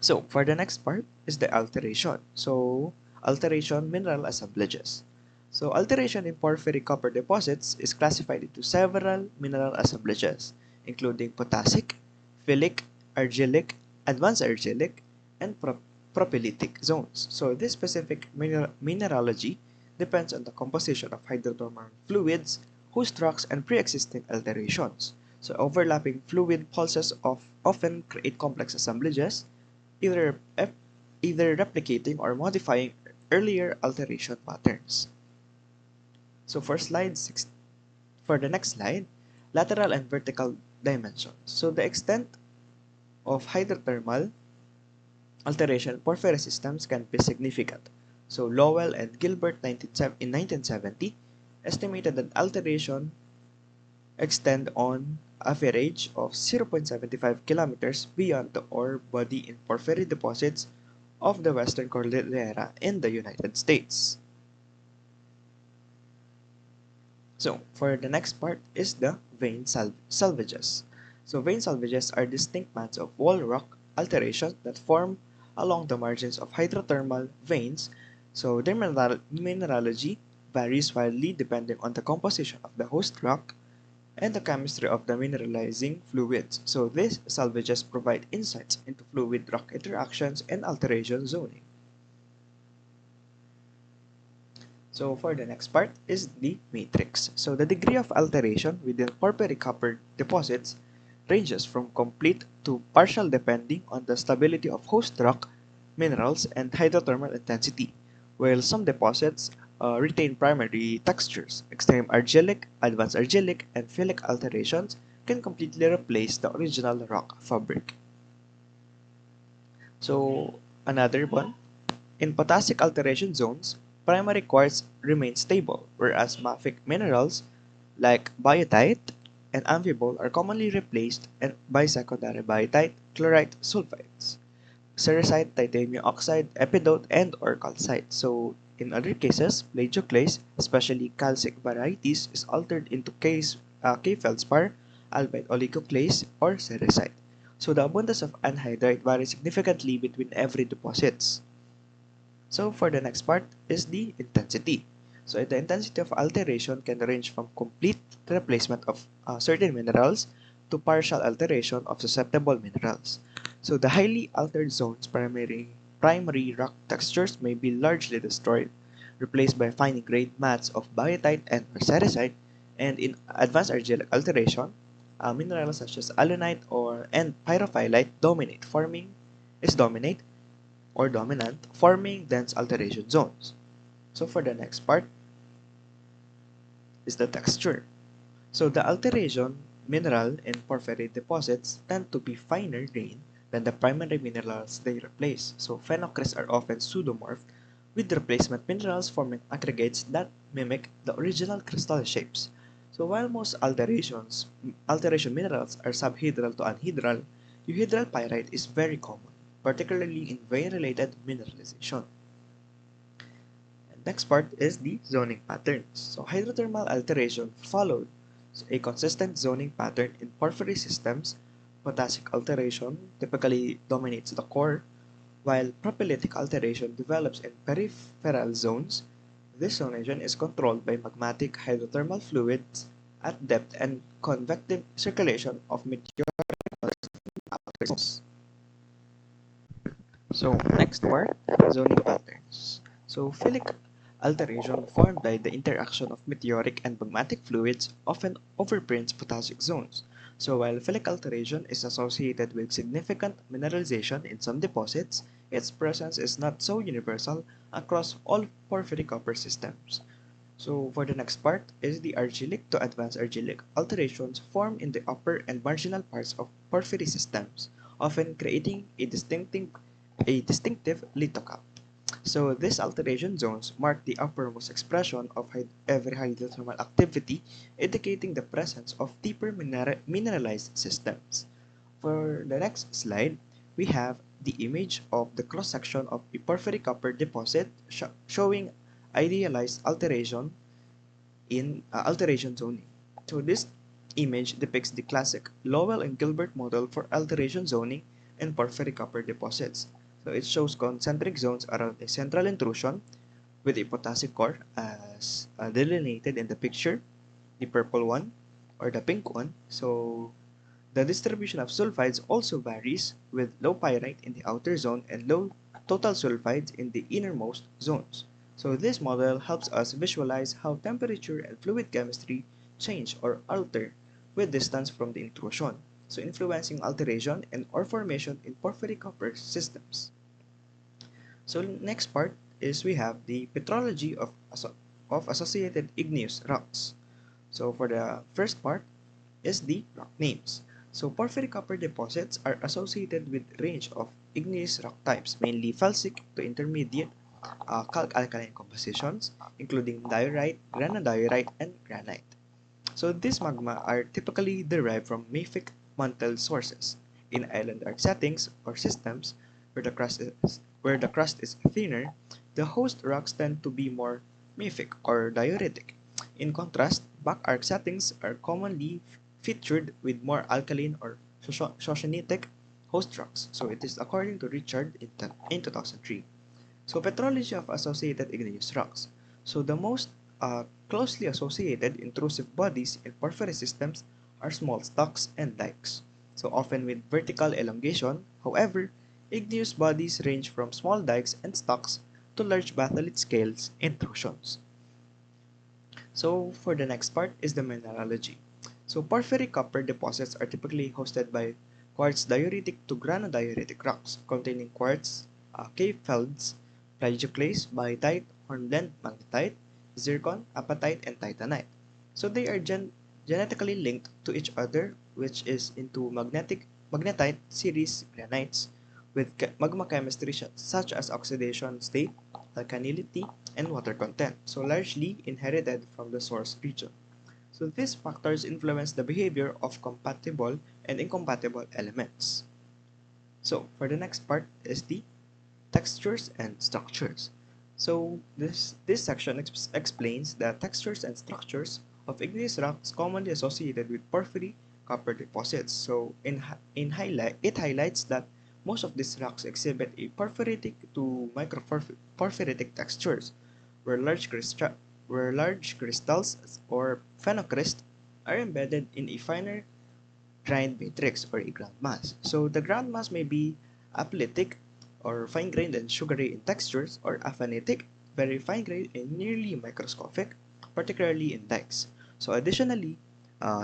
So for the next part is the alteration. So alteration mineral assemblages. So alteration in porphyry copper deposits is classified into several mineral assemblages, including potassic, phyllic, argillic, advanced argillic, and propylitic zones. So this specific mineralogy depends on the composition of hydrothermal fluids, host rocks, and pre-existing alterations. So overlapping fluid pulses often create complex assemblages, either, either replicating or modifying earlier alteration patterns. So for the next slide, lateral and vertical dimensions. So the extent of hydrothermal alteration in porphyry systems can be significant. So Lowell and Gilbert in 1970 estimated that alteration extend on average of 0.75 kilometers beyond the ore body in porphyry deposits of the Western Cordillera in the United States. So for the next part is the vein salvages. So vein salvages are distinct bands of wall rock alteration that form along the margins of hydrothermal veins. So their mineralogy varies wildly depending on the composition of the host rock and the chemistry of the mineralizing fluids. So these salvages provide insights into fluid rock interactions and alteration zoning. So for the next part is the matrix. So the degree of alteration within porphyry copper deposits ranges from complete to partial depending on the stability of host rock, minerals, and hydrothermal intensity, while some deposits retain primary textures. Extreme argillic, advanced argillic, and phyllic alterations can completely replace the original rock fabric. So another one, in potassic alteration zones, primary quartz remains stable, whereas mafic minerals like biotite and amphibole are commonly replaced by secondary biotite, chlorite, sulfides, ceresite, titanium oxide, epidote, and or calcite. So in other cases, plagioclase, especially calcic varieties, is altered into K-feldspar, albite oligoclase, or ceresite. So the abundance of anhydrite varies significantly between every deposits. So for the next part is the intensity. So the intensity of alteration can range from complete replacement of certain minerals to partial alteration of susceptible minerals. So the highly altered zones primary rock textures may be largely destroyed, replaced by finely grained mats of biotite and ceresite, and in advanced argillic alteration, minerals such as alunite and pyrophyllite dominate or dominant, forming dense alteration zones. So for the next part is the texture. So the alteration mineral in porphyry deposits tend to be finer grained than the primary minerals they replace. So phenocrysts are often pseudomorphed, with replacement minerals forming aggregates that mimic the original crystal shapes. So while most alteration minerals are subhedral to anhedral, euhedral pyrite is very common, particularly in vein-related mineralization. And next part is the zoning patterns. So hydrothermal alteration followed a consistent zoning pattern in porphyry systems. Potassic alteration typically dominates the core, while propylitic alteration develops in peripheral zones. This zonation is controlled by magmatic hydrothermal fluids at depth and convective circulation of meteoric zones. So next part, zoning patterns. So phyllic alteration formed by the interaction of meteoric and magmatic fluids often overprints potassic zones. So while phyllic alteration is associated with significant mineralization in some deposits, its presence is not so universal across all porphyry copper systems. So for the next part is the argillic to advanced argillic alterations formed in the upper and marginal parts of porphyry systems, often creating a distinctive lithocap. So these alteration zones mark the uppermost expression of every hydrothermal activity, indicating the presence of deeper mineralized systems. For the next slide, we have the image of the cross-section of a porphyry copper deposit showing idealized alteration zoning. So this image depicts the classic Lowell and Gilbert model for alteration zoning in porphyry copper deposits. So it shows concentric zones around a central intrusion with a potassic core as delineated in the picture, the purple one or the pink one. So the distribution of sulfides also varies, with low pyrite in the outer zone and low total sulfides in the innermost zones. So this model helps us visualize how temperature and fluid chemistry change or alter with distance from the intrusion, so influencing alteration and ore formation in porphyry copper systems. So next part is we have the petrology of associated igneous rocks. So for the first part is the rock names. So porphyry copper deposits are associated with range of igneous rock types, mainly felsic to intermediate calc-alkaline compositions, including diorite, granodiorite, and granite. So these magma are typically derived from mafic mantle sources. In island arc settings or systems where the crust is thinner, the host rocks tend to be more mafic or diuretic. In contrast, back arc settings are commonly featured with more alkaline or shosonitic host rocks. So it is according to Richard in 2003. So petrology of associated igneous rocks. So the most closely associated intrusive bodies in porphyry systems are small stocks and dikes, so often with vertical elongation. However, igneous bodies range from small dikes and stocks to large batholith scales intrusions. So for the next part is the mineralogy. So porphyry copper deposits are typically hosted by quartz dioritic to granodioritic rocks containing quartz, cave felds, plagioclase, biotite, hornblende, magnetite, zircon, apatite, and titanite. So they are genetically linked to each other, which is into magnetite series granites with magma chemistry such as oxidation state, alkalinity, and water content, so largely inherited from the source region. So these factors influence the behavior of compatible and incompatible elements. So for the next part is the textures and structures. So this section explains the textures and structures of igneous rocks commonly associated with porphyry copper deposits. So it highlights that most of these rocks exhibit a porphyritic to microporphyritic textures, where large crystals or phenocrysts are embedded in a finer grained matrix or a ground mass. So the ground mass may be apatite or fine-grained and sugary in textures, or aphanitic, very fine-grained and nearly microscopic, particularly in dikes. So additionally,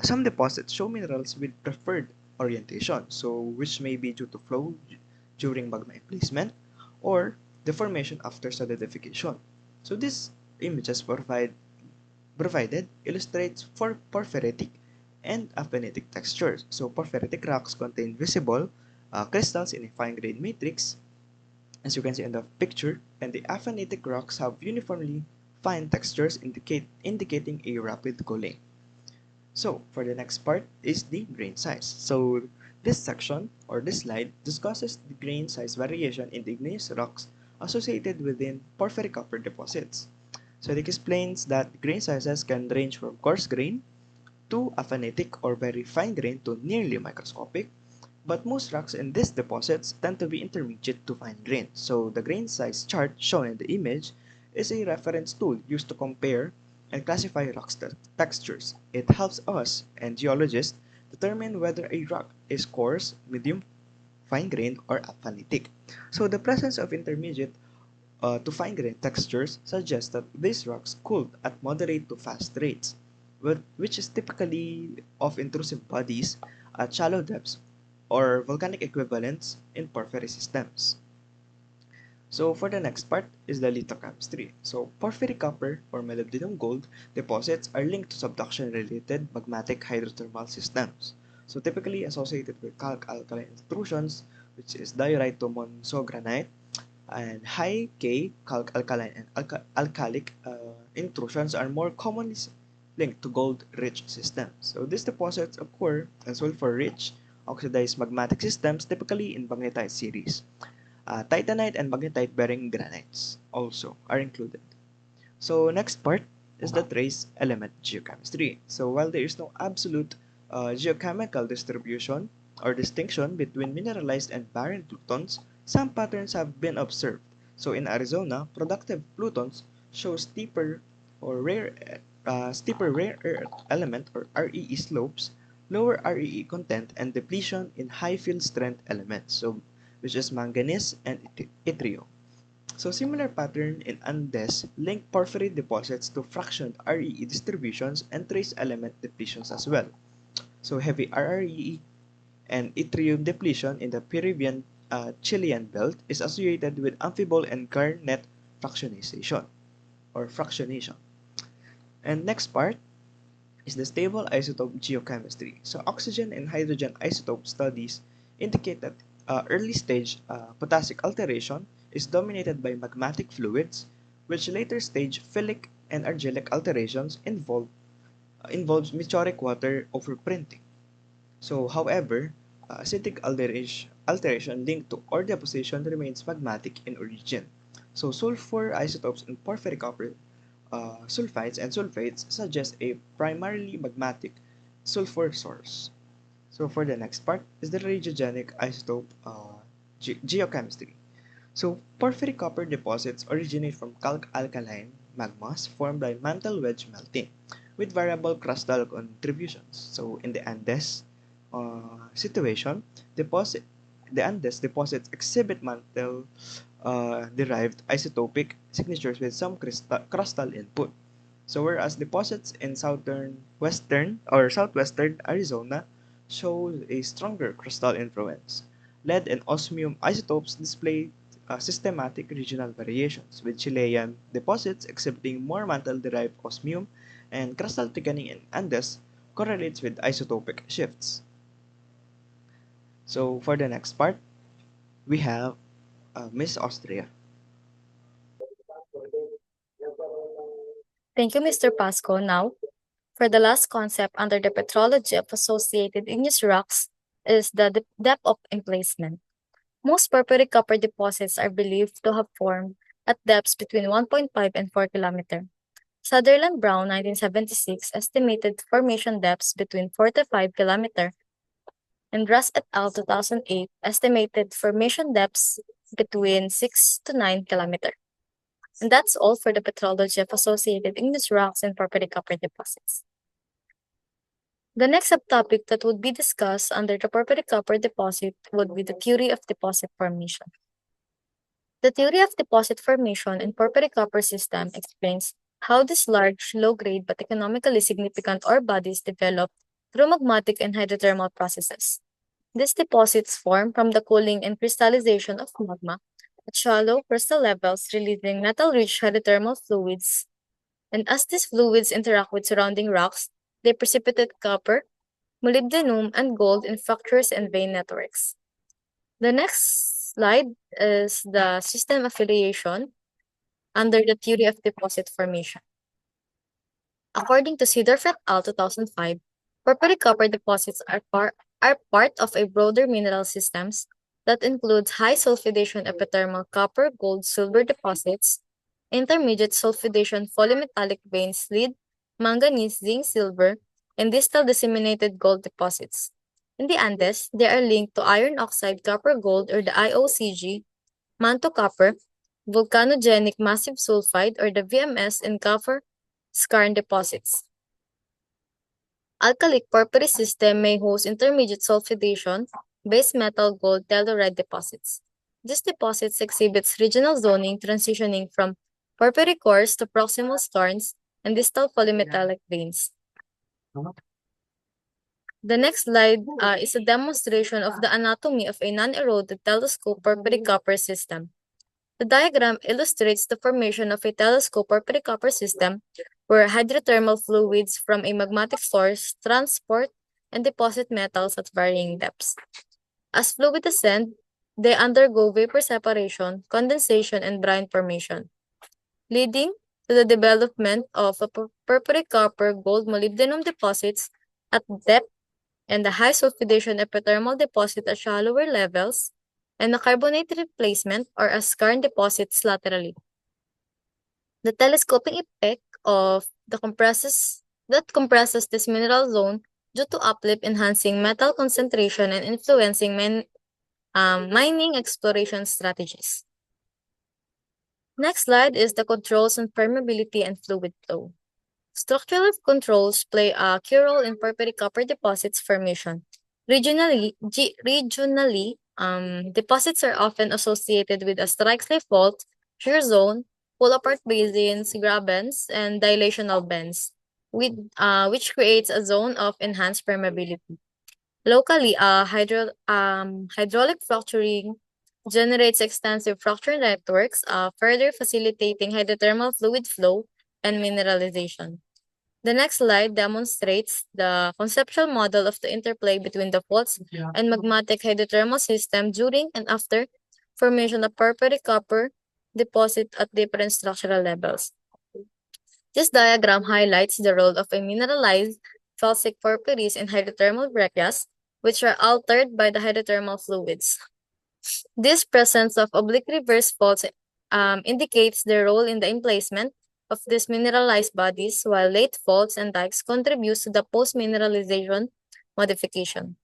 some deposits show minerals with preferred orientation, so which may be due to flow during magma emplacement or deformation after solidification. So these images provided illustrates for porphyritic and aphanitic textures. So porphyritic rocks contain visible crystals in a fine-grained matrix, as you can see in the picture, and the aphanitic rocks have uniformly fine textures indicating a rapid cooling. So for the next part is the grain size. So this section or this slide discusses the grain size variation in the igneous rocks associated within porphyry copper deposits. So it explains that grain sizes can range from coarse grain to aphanitic or very fine grain to nearly microscopic, but most rocks in these deposits tend to be intermediate to fine grain. So the grain size chart shown in the image is a reference tool used to compare and classify rocks textures. It helps us and geologists determine whether a rock is coarse, medium, fine grained, or aphanitic. So the presence of intermediate to fine-grained textures suggests that these rocks cooled at moderate to fast rates, which is typically of intrusive bodies at shallow depths or volcanic equivalents in porphyry systems. So for the next part is the lithochemistry. So porphyry copper or molybdenum gold deposits are linked to subduction-related magmatic hydrothermal systems. So typically associated with calc-alkaline intrusions, which is diorite to monsogranite, and high K calc-alkaline and alkalic intrusions are more commonly linked to gold-rich systems. So these deposits occur in sulfur-rich oxidized magmatic systems, typically in magnetite series. Titanite and magnetite-bearing granites also are included. So next part is the trace element geochemistry. So while there is no absolute geochemical distribution or distinction between mineralized and barren plutons, some patterns have been observed. So in Arizona, productive plutons show steeper or steeper rare earth element or REE slopes, lower REE content, and depletion in high field strength elements, so which is manganese and yttrium. So similar pattern in Andes link porphyry deposits to fractioned REE distributions and trace element depletions as well. So heavy RRE and yttrium depletion in the Peruvian Chilean belt is associated with amphibole and garnet fractionation or fractionation. And next part is the stable isotope geochemistry. So oxygen and hydrogen isotope studies indicate that early stage potassic alteration is dominated by magmatic fluids, which later stage phyllic and argillic alterations involves meteoric water overprinting. So, however, acidic alteration linked to ore deposition remains magmatic in origin. So, sulfur isotopes in porphyry copper sulfides and sulfates suggest a primarily magmatic sulfur source. So, for the next part is the radiogenic isotope geochemistry. So, porphyry copper deposits originate from calc-alkaline magmas formed by mantle wedge melting with variable crustal contributions. So, in the Andes situation, deposit the Andes deposits exhibit mantle derived isotopic signatures with some crustal input. So, whereas deposits in western or southwestern Arizona show a stronger crustal influence. Lead and osmium isotopes display systematic regional variations, with Chilean deposits exhibiting more mantle-derived osmium, and crustal thickening in Andes correlates with isotopic shifts. So for the next part, we have Miss Austria. Thank you, Mr. Pasco. Now, for the last concept under the petrology of associated igneous rocks is the depth of emplacement. Most porphyritic copper deposits are believed to have formed at depths between 1.5 and 4 km. Sutherland Brown, 1976, estimated formation depths between 4 to 5 km, and Russ et al. 2008 estimated formation depths between 6 to 9 km. And that's all for the petrology of associated igneous rocks and porphyritic copper deposits. The next subtopic that would be discussed under the porphyritic copper deposit would be the theory of deposit formation. The theory of deposit formation in porphyritic copper system explains how these large, low-grade but economically significant ore bodies develop through magmatic and hydrothermal processes. These deposits form from the cooling and crystallization of magma at shallow crystal levels, releasing metal-rich hydrothermal fluids. And as these fluids interact with surrounding rocks, they precipitate copper, molybdenum, and gold in fractures and vein networks. The next slide is the system affiliation under the theory of deposit formation. According to Seedorf et al. 2005, porphyritic copper deposits are part of a broader mineral systems that includes high sulfidation epithermal copper, gold, silver deposits, intermediate sulfidation polymetallic veins, lead, manganese, zinc, silver, and distal disseminated gold deposits. In the Andes, they are linked to iron oxide copper gold or the IOCG, manto copper, volcanogenic massive sulfide or the VMS, and copper skarn deposits. Alkalic porphyry system may host intermediate sulfidation, base metal gold telluride deposits. These deposits exhibits regional zoning transitioning from porphyry cores to proximal skarns and distal polymetallic veins. The next slide is a demonstration of the anatomy of a non-eroded telescope porphyritic copper system. The diagram illustrates the formation of a telescope porphyritic copper system where hydrothermal fluids from a magmatic source transport and deposit metals at varying depths. As fluid ascend, they undergo vapor separation, condensation, and brine formation, leading to the development of a porphyritic copper gold molybdenum deposits at depth and the high sulfidation epithermal deposit at shallower levels, and the carbonate replacement or as skarn deposits laterally. The telescoping effect of the compresses this mineral zone due to uplift enhancing metal concentration and influencing mining exploration strategies. Next slide is the controls on permeability and fluid flow. Structural controls play a key role in porphyry copper deposits formation. Regionally, deposits are often associated with a strike-slip fault, shear zone, pull-apart basins, grabens, and dilational bends, which creates a zone of enhanced permeability. Locally, hydraulic fracturing generates extensive fracture networks, further facilitating hydrothermal fluid flow and mineralization. The next slide demonstrates the conceptual model of the interplay between the faults and magmatic hydrothermal system during and after formation of porphyry copper deposit at different structural levels. This diagram highlights the role of a mineralized felsic porphyries in hydrothermal breccias, which are altered by the hydrothermal fluids. This presence of oblique reverse faults indicates their role in the emplacement of these mineralized bodies, while late faults and dikes contributes to the post-mineralization modification.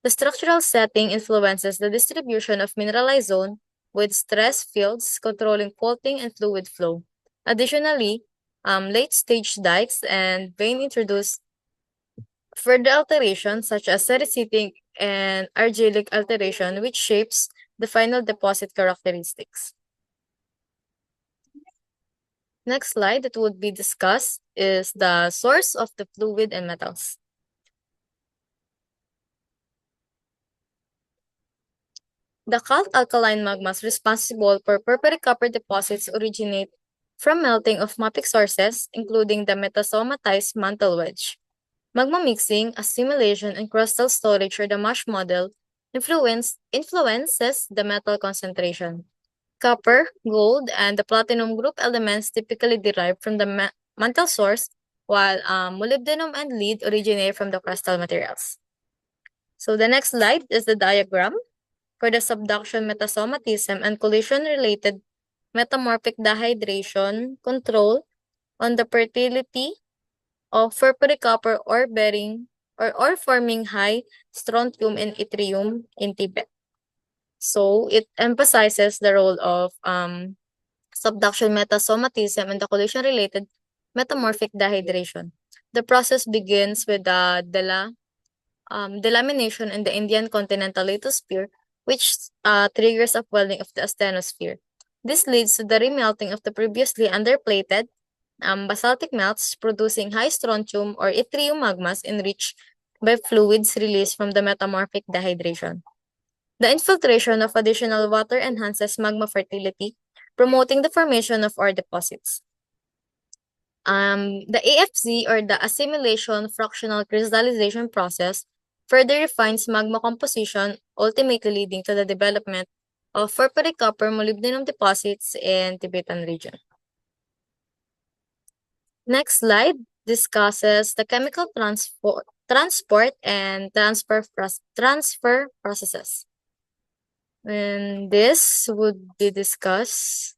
The structural setting influences the distribution of mineralized zone with stress fields controlling faulting and fluid flow. Additionally, late-stage dikes and vein introduce further alterations such as sericitic and argillic alteration, which shapes the final deposit characteristics. Next slide that would be discussed is the source of the fluid and metals. The calc alkaline magmas responsible for porphyric copper deposits originate from melting of mafic sources, including the metasomatized mantle wedge. Magma mixing, assimilation, and crustal storage or the mash model influences the metal concentration. Copper, gold, and the platinum group elements typically derive from the mantle source, while molybdenum and lead originate from the crustal materials. So the next slide is the diagram for the subduction metasomatism and collision-related metamorphic dehydration control on the fertility of porphyric copper ore bearing or forming high strontium and yttrium in Tibet. So it emphasizes the role of subduction metasomatism and the collision-related metamorphic dehydration. The process begins with the delamination in the Indian continental lithosphere, which triggers upwelling of the asthenosphere. This leads to the remelting of the previously underplated basaltic melts, producing high strontium or yttrium magmas enriched by fluids released from the metamorphic dehydration. The infiltration of additional water enhances magma fertility, promoting the formation of ore deposits. The AFC or the assimilation fractional crystallization process further refines magma composition, ultimately leading to the development of porphyric copper molybdenum deposits in Tibetan region. Next slide discusses the chemical transport and transfer processes. And this would be discussed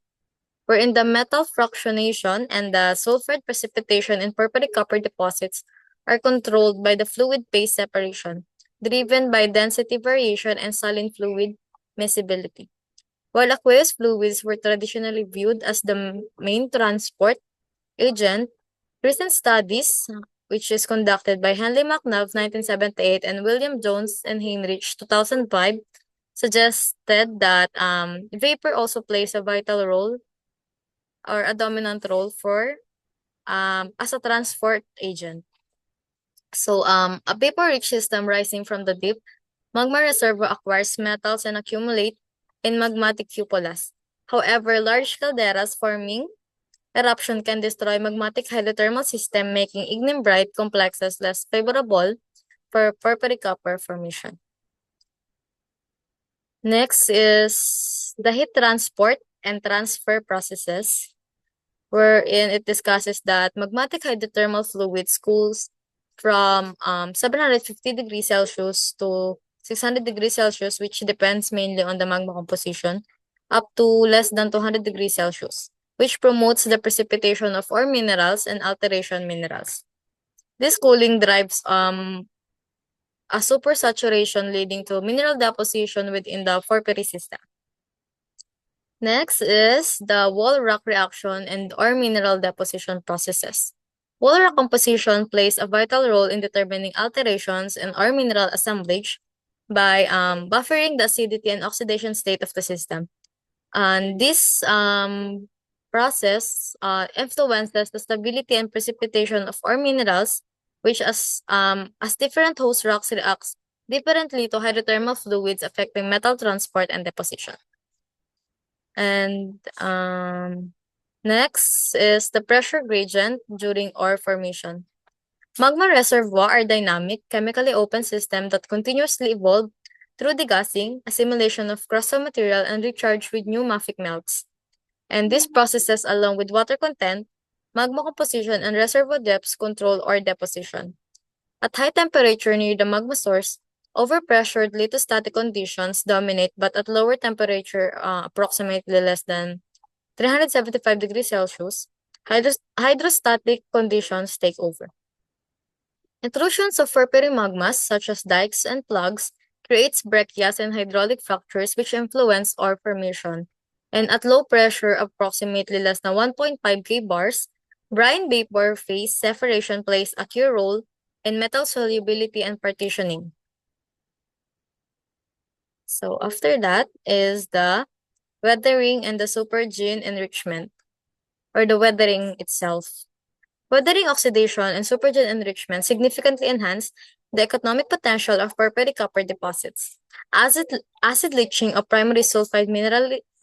wherein the metal fractionation and the sulfide precipitation in porphyric copper deposits are controlled by the fluid-phase separation, driven by density variation and saline fluid miscibility. While aqueous fluids were traditionally viewed as the main transport agent, recent studies, which is conducted by Henley McNabb 1978 and William Jones and Heinrich 2005, suggested that vapor also plays a vital role or a dominant role for as a transport agent. So a vapor-rich system rising from the deep magma reservoir acquires metals and accumulate in magmatic cupolas. However, large calderas forming eruption can destroy magmatic hydrothermal system, making ignimbrite complexes less favorable for porphyric copper formation. Next is the heat transport and transfer processes, wherein it discusses that magmatic hydrothermal fluids cools from 750 degrees Celsius to 600 degrees Celsius, which depends mainly on the magma composition, up to less than 200 degrees Celsius, which promotes the precipitation of ore minerals and alteration minerals. This cooling drives a supersaturation leading to mineral deposition within the porphyry system. Next is the wall rock reaction and or mineral deposition processes. Wall rock composition plays a vital role in determining alterations in or mineral assemblage by buffering the acidity and oxidation state of the system. And this process influences the stability and precipitation of ore minerals, which as different host rocks reacts differently to hydrothermal fluids affecting metal transport and deposition. And next is the pressure gradient during ore formation. Magma reservoir are dynamic, chemically open systems that continuously evolve through degassing, assimilation of crustal material, and recharge with new mafic melts. And these processes, along with water content, magma composition, and reservoir depths control ore deposition. At high temperature near the magma source, overpressured lithostatic conditions dominate, but at lower temperature, approximately less than 375 degrees Celsius, hydrostatic conditions take over. Intrusions of porphyry magmas, such as dikes and plugs, creates breccias and hydraulic fractures which influence ore formation. And at low pressure, approximately less than 1.5 K bars, brine vapor phase separation plays a key role in metal solubility and partitioning. So after that is the weathering and the supergene enrichment, or the weathering itself. Weathering, oxidation, and supergene enrichment significantly enhance the economic potential of porphyry copper deposits. Acid leaching of primary sulfide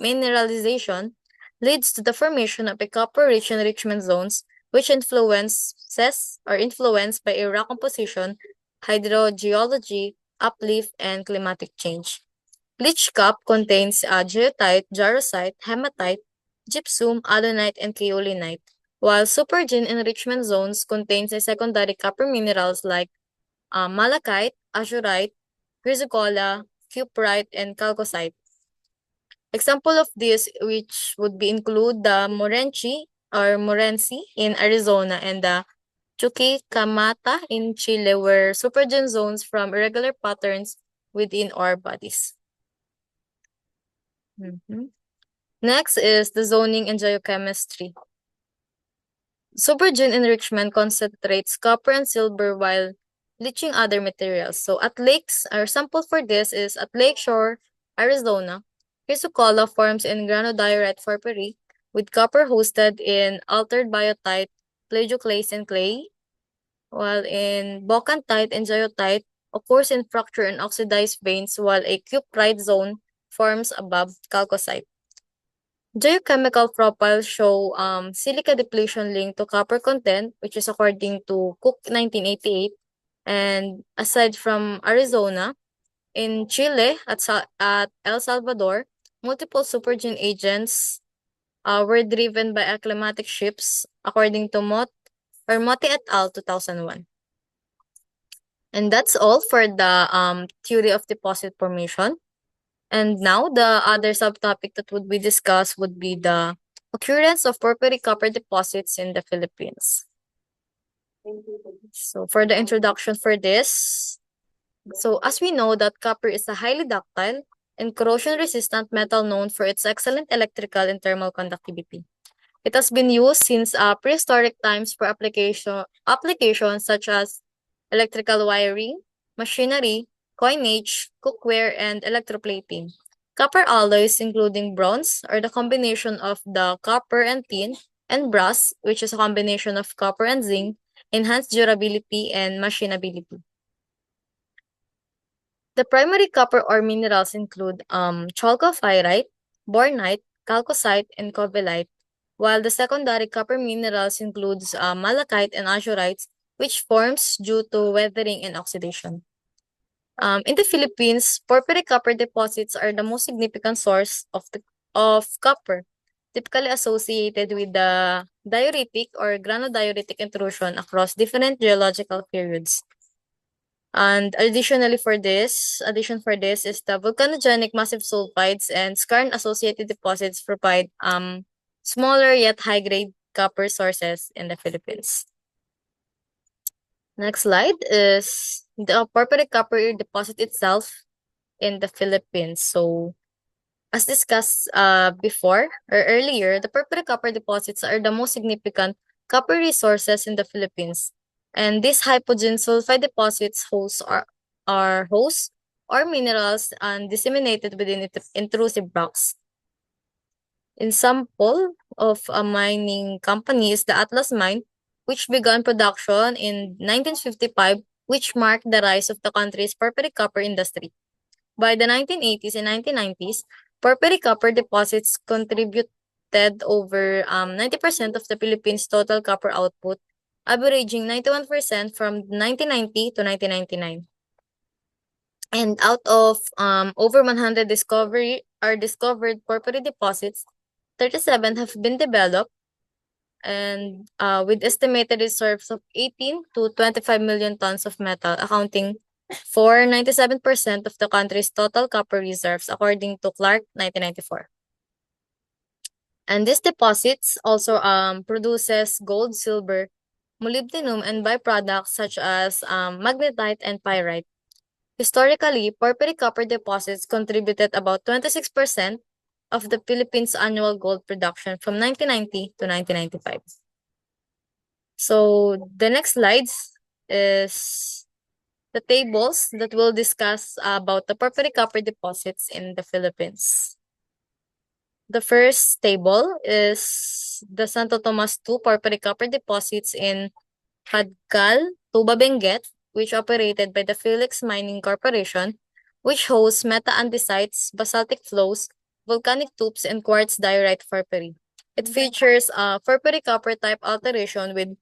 mineralization leads to the formation of a copper-rich enrichment zones, which influenced by a rock composition, hydrogeology, uplift, and climatic change. Leach cup contains geotite, jarosite, hematite, gypsum, alunite, and kaolinite, while supergene enrichment zones contains a secondary copper minerals like malachite, azurite, chrysocolla, cuprite, and chalcocite. Example of this, which would be include the Morenci in Arizona and the Chuquicamata in Chile, where supergene zones from irregular patterns within ore bodies. Next is the zoning and geochemistry. Supergene enrichment concentrates copper and silver while leaching other materials. So at lakes, our sample for this is at Lakeshore, Arizona. Chrysocolla forms in granodiorite porphyry with copper hosted in altered biotite, plagioclase, and clay, while in bauxite and geotite occurs in fracture and oxidized veins, while a cuprite zone forms above chalcocite. Geochemical profiles show silica depletion linked to copper content, which is according to Cook 1988. And aside from Arizona, in Chile at El Salvador, multiple supergene agents were driven by acclimatic ships, according to Motti et al. 2001. And that's all for the theory of deposit formation. And now the other subtopic that would be discussed would be the occurrence of porphyry copper deposits in the Philippines. So for the introduction for this, so as we know that copper is a highly ductile and corrosion-resistant metal known for its excellent electrical and thermal conductivity. It has been used since prehistoric times for applications such as electrical wiring, machinery, coinage, cookware, and electroplating. Copper alloys, including bronze, are the combination of the copper and tin, and brass, which is a combination of copper and zinc, enhance durability and machinability. The primary copper ore minerals include chalcopyrite, bornite, chalcocite, and covellite, while the secondary copper minerals includes malachite and azurites, which forms due to weathering and oxidation. In the Philippines, porphyry copper deposits are the most significant source of copper, typically associated with the dioritic or granodioritic intrusion across different geological periods. And addition for this is the volcanogenic massive sulfides and skarn-associated deposits provide smaller yet high-grade copper sources in the Philippines. Next slide is the porphyry copper deposit itself in the Philippines. So As discussed before or earlier, the porphyritic copper deposits are the most significant copper resources in the Philippines. And these hypogeum sulfide deposits are hosts or minerals and disseminated within intrusive rocks. Example of a mining company is the Atlas Mine, which began production in 1955, which marked the rise of the country's porphyritic copper industry. By the 1980s and 1990s, porphyritic copper deposits contributed over 90% of the Philippines' total copper output, averaging 91% from 1990 to 1999. And out of over 100 discovered porphyry deposits, 37 have been developed, and with estimated reserves of 18 to 25 million tons of metal, accounting for 97% of the country's total copper reserves, according to Clark 1994. And these deposits also produces gold, silver, molybdenum, and byproducts such as magnetite and pyrite. Historically, porphyry copper deposits contributed about 26% of the Philippines' annual gold production from 1990 to 1995. So the next slides is the tables that will discuss about the porphyry copper deposits in the Philippines. The first table is the Santo Tomas II porphyry copper deposits in Hadcal, Tuba Benguet, which operated by the Felix Mining Corporation, which hosts meta-andesites, basaltic flows, volcanic tubes, and quartz diorite porphyry. It features porphyry copper type alteration with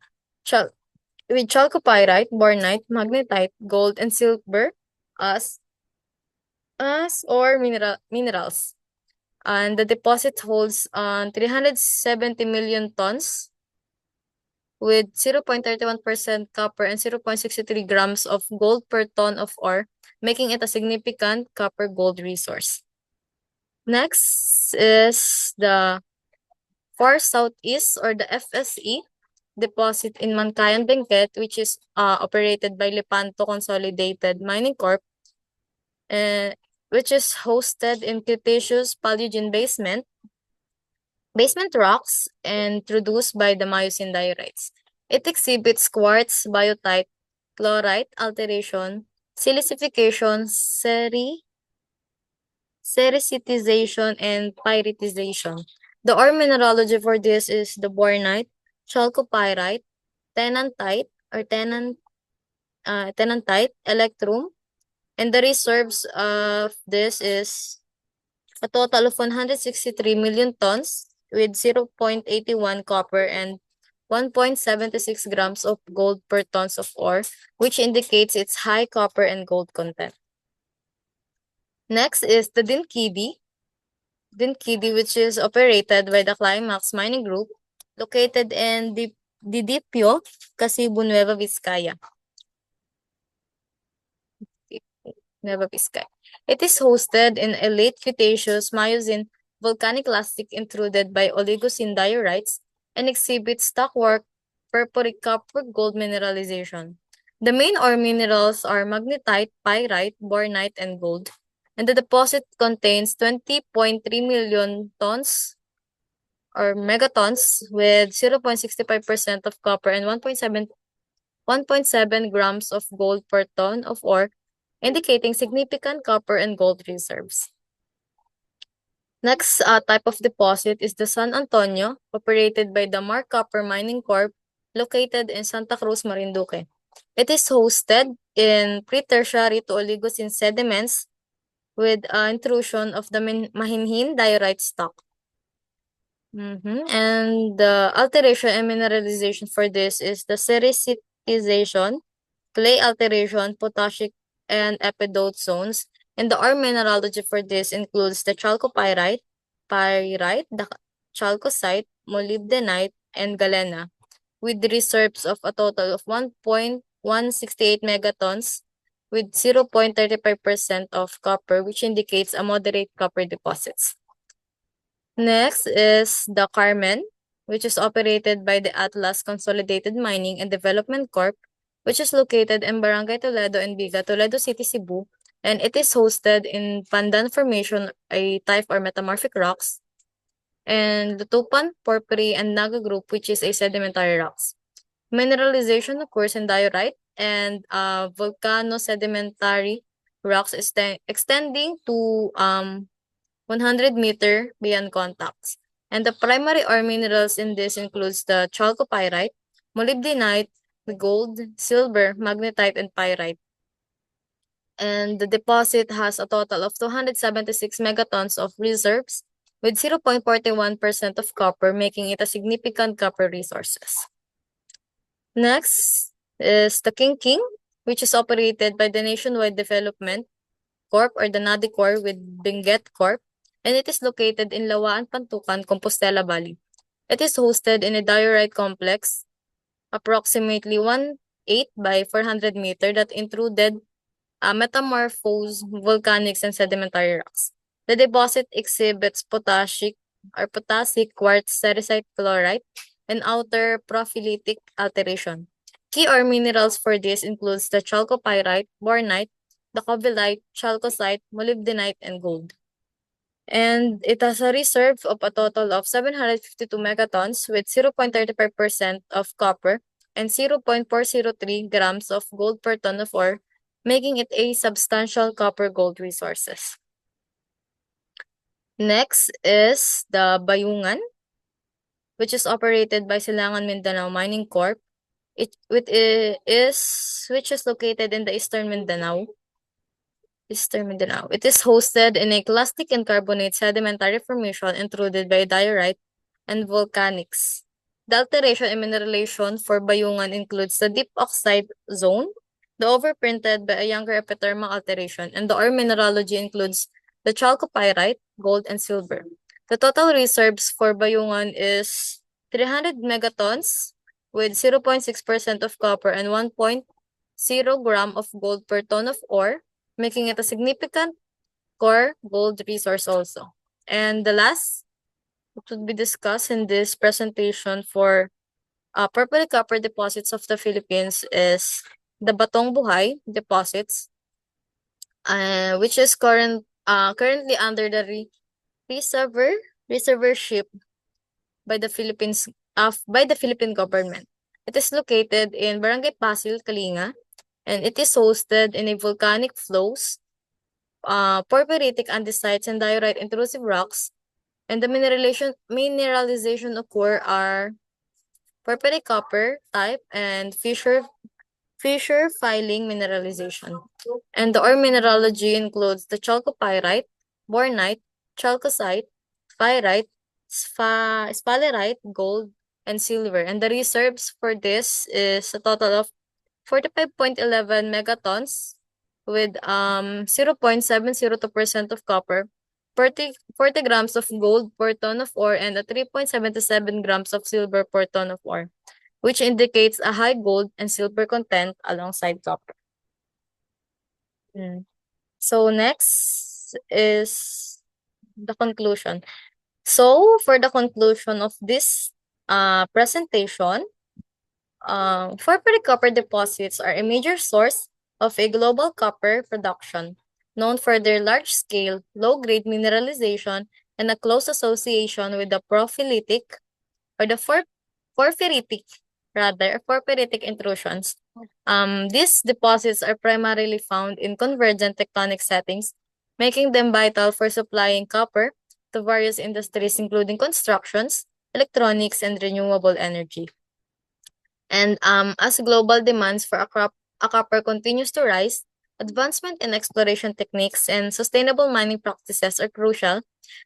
chalcopyrite, bornite, magnetite, gold, and silver as or minerals. And the deposit holds 370 million tons with 0.31% copper and 0.63 grams of gold per ton of ore, making it a significant copper-gold resource. Next is the Far Southeast or the FSE deposit in Mankayan Benguet, which is operated by Lepanto Consolidated Mining Corp, which is hosted in Cretaceous Paleogene basement rocks and produced by the Miocene diorites. It exhibits quartz, biotite, chlorite alteration, silicification, sericitization, and pyritization. The ore mineralogy for this is the bornite, chalcopyrite, tenantite or tenantite, electrum, and the reserves of this is a total of 163 million tons with 0.81 copper and 1.76 grams of gold per tons of ore, which indicates its high copper and gold content. Next is the Dinkidi, which is operated by the Climax Mining Group, located in Didipio, Casibu, Nueva Vizcaya. It is hosted in a late Cretaceous Miocene volcanic lastic intruded by Oligocene diorites and exhibits stockwork porphyric copper gold mineralization. The main ore minerals are magnetite, pyrite, bornite, and gold, and the deposit contains 20.3 million tons or megatons with 0.65% of copper and 1.7 grams of gold per ton of ore, indicating significant copper and gold reserves. Next type of deposit is the San Antonio, operated by the Mark Copper Mining Corp, located in Santa Cruz, Marinduque. It is hosted in pre-tertiary to Oligocene sediments with intrusion of the Mahinhin diorite stock. And the alteration and mineralization for this is the sericitization, clay alteration, potassic, and epidote zones. And the ore mineralogy for this includes the chalcopyrite, pyrite, the chalcocite, molybdenite, and galena, with reserves of a total of 1.168 megatons with 0.35% of copper, which indicates a moderate copper deposits. Next is the Carmen, which is operated by the Atlas Consolidated Mining and Development Corp, which is located in Barangay Toledo and Biga, Toledo City, Cebu, and it is hosted in Pandan Formation, a type or metamorphic rocks, and Lutupan, Porphyry, and Naga group, which is a sedimentary rocks. Mineralization occurs in diorite and volcano-sedimentary rocks extending to 100-meter beyond contacts. And the primary ore minerals in this includes the chalcopyrite, molybdenite, gold, silver, magnetite, and pyrite. And the deposit has a total of 276 megatons of reserves with 0.41% of copper, making it a significant copper resources. Next is the King, which is operated by the Nationwide Development Corp or the NADICOR with Benguet Corp, and it is located in Lawaan, Pantukan, Compostela Valley. It is hosted in a diorite complex, approximately 1/8 by 400 meter that intruded metamorphosed volcanics and sedimentary rocks. The deposit exhibits potassic quartz sericite chlorite and outer porphyritic alteration. Key ore minerals for this includes the chalcopyrite, bornite, the covellite, chalcocite, molybdenite, and gold. And it has a reserve of a total of 752 megatons with 0.35% of copper and 0.403 grams of gold per ton of ore, making it a substantial copper-gold resources. Next is the Bayungan, which is operated by Silangan Mindanao Mining Corp. Which is located in the Eastern Mindanao. It is hosted in a clastic and carbonate sedimentary formation intruded by diorite and volcanics. The alteration and mineralization for Bayungan includes the deep oxide zone, the overprinted by a younger epithermal alteration, and the ore mineralogy includes the chalcopyrite, gold, and silver. The total reserves for Bayungan is 300 megatons with 0.6% of copper and 1.0 gram of gold per ton of ore, making it a significant core gold resource also. And the last that would be discussed in this presentation for porphyry copper deposits of the Philippines is the Batong Buhay deposits, which is currently under the receivership by the Philippine government. It is located in Barangay Pasil, Kalinga, and it is hosted in a volcanic flows, porphyritic andesites and diorite intrusive rocks, and the mineralization occur are porphyry copper type and fissure filing mineralization. And the ore mineralogy includes the chalcopyrite, bornite, chalcocite, pyrite, sphalerite, gold, and silver. And the reserves for this is a total of 45.11 megatons with 0.702% of copper, 40 grams of gold per ton of ore, and a 3.77 grams of silver per ton of ore, which indicates a high gold and silver content alongside copper. So next is the conclusion. So for the conclusion of this presentation, porphyry copper deposits are a major source of a global copper production, known for their large-scale, low-grade mineralization and a close association with the porphyritic or the porphyritic intrusions. These deposits are primarily found in convergent tectonic settings, making them vital for supplying copper to various industries, including constructions, electronics, and renewable energy. And as global demands for a copper continues to rise, advancement in exploration techniques and sustainable mining practices are crucial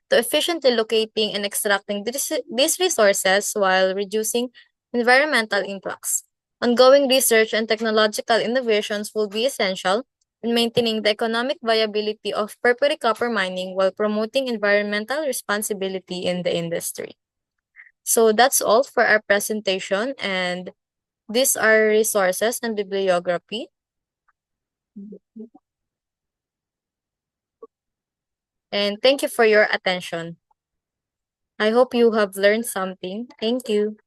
to efficiently locating and extracting these resources while reducing environmental impacts. Ongoing research and technological innovations will be essential in maintaining the economic viability of porphyry copper mining while promoting environmental responsibility in the industry. So that's all for our presentation, and these are resources and bibliography. And thank you for your attention. I hope you have learned something. Thank you.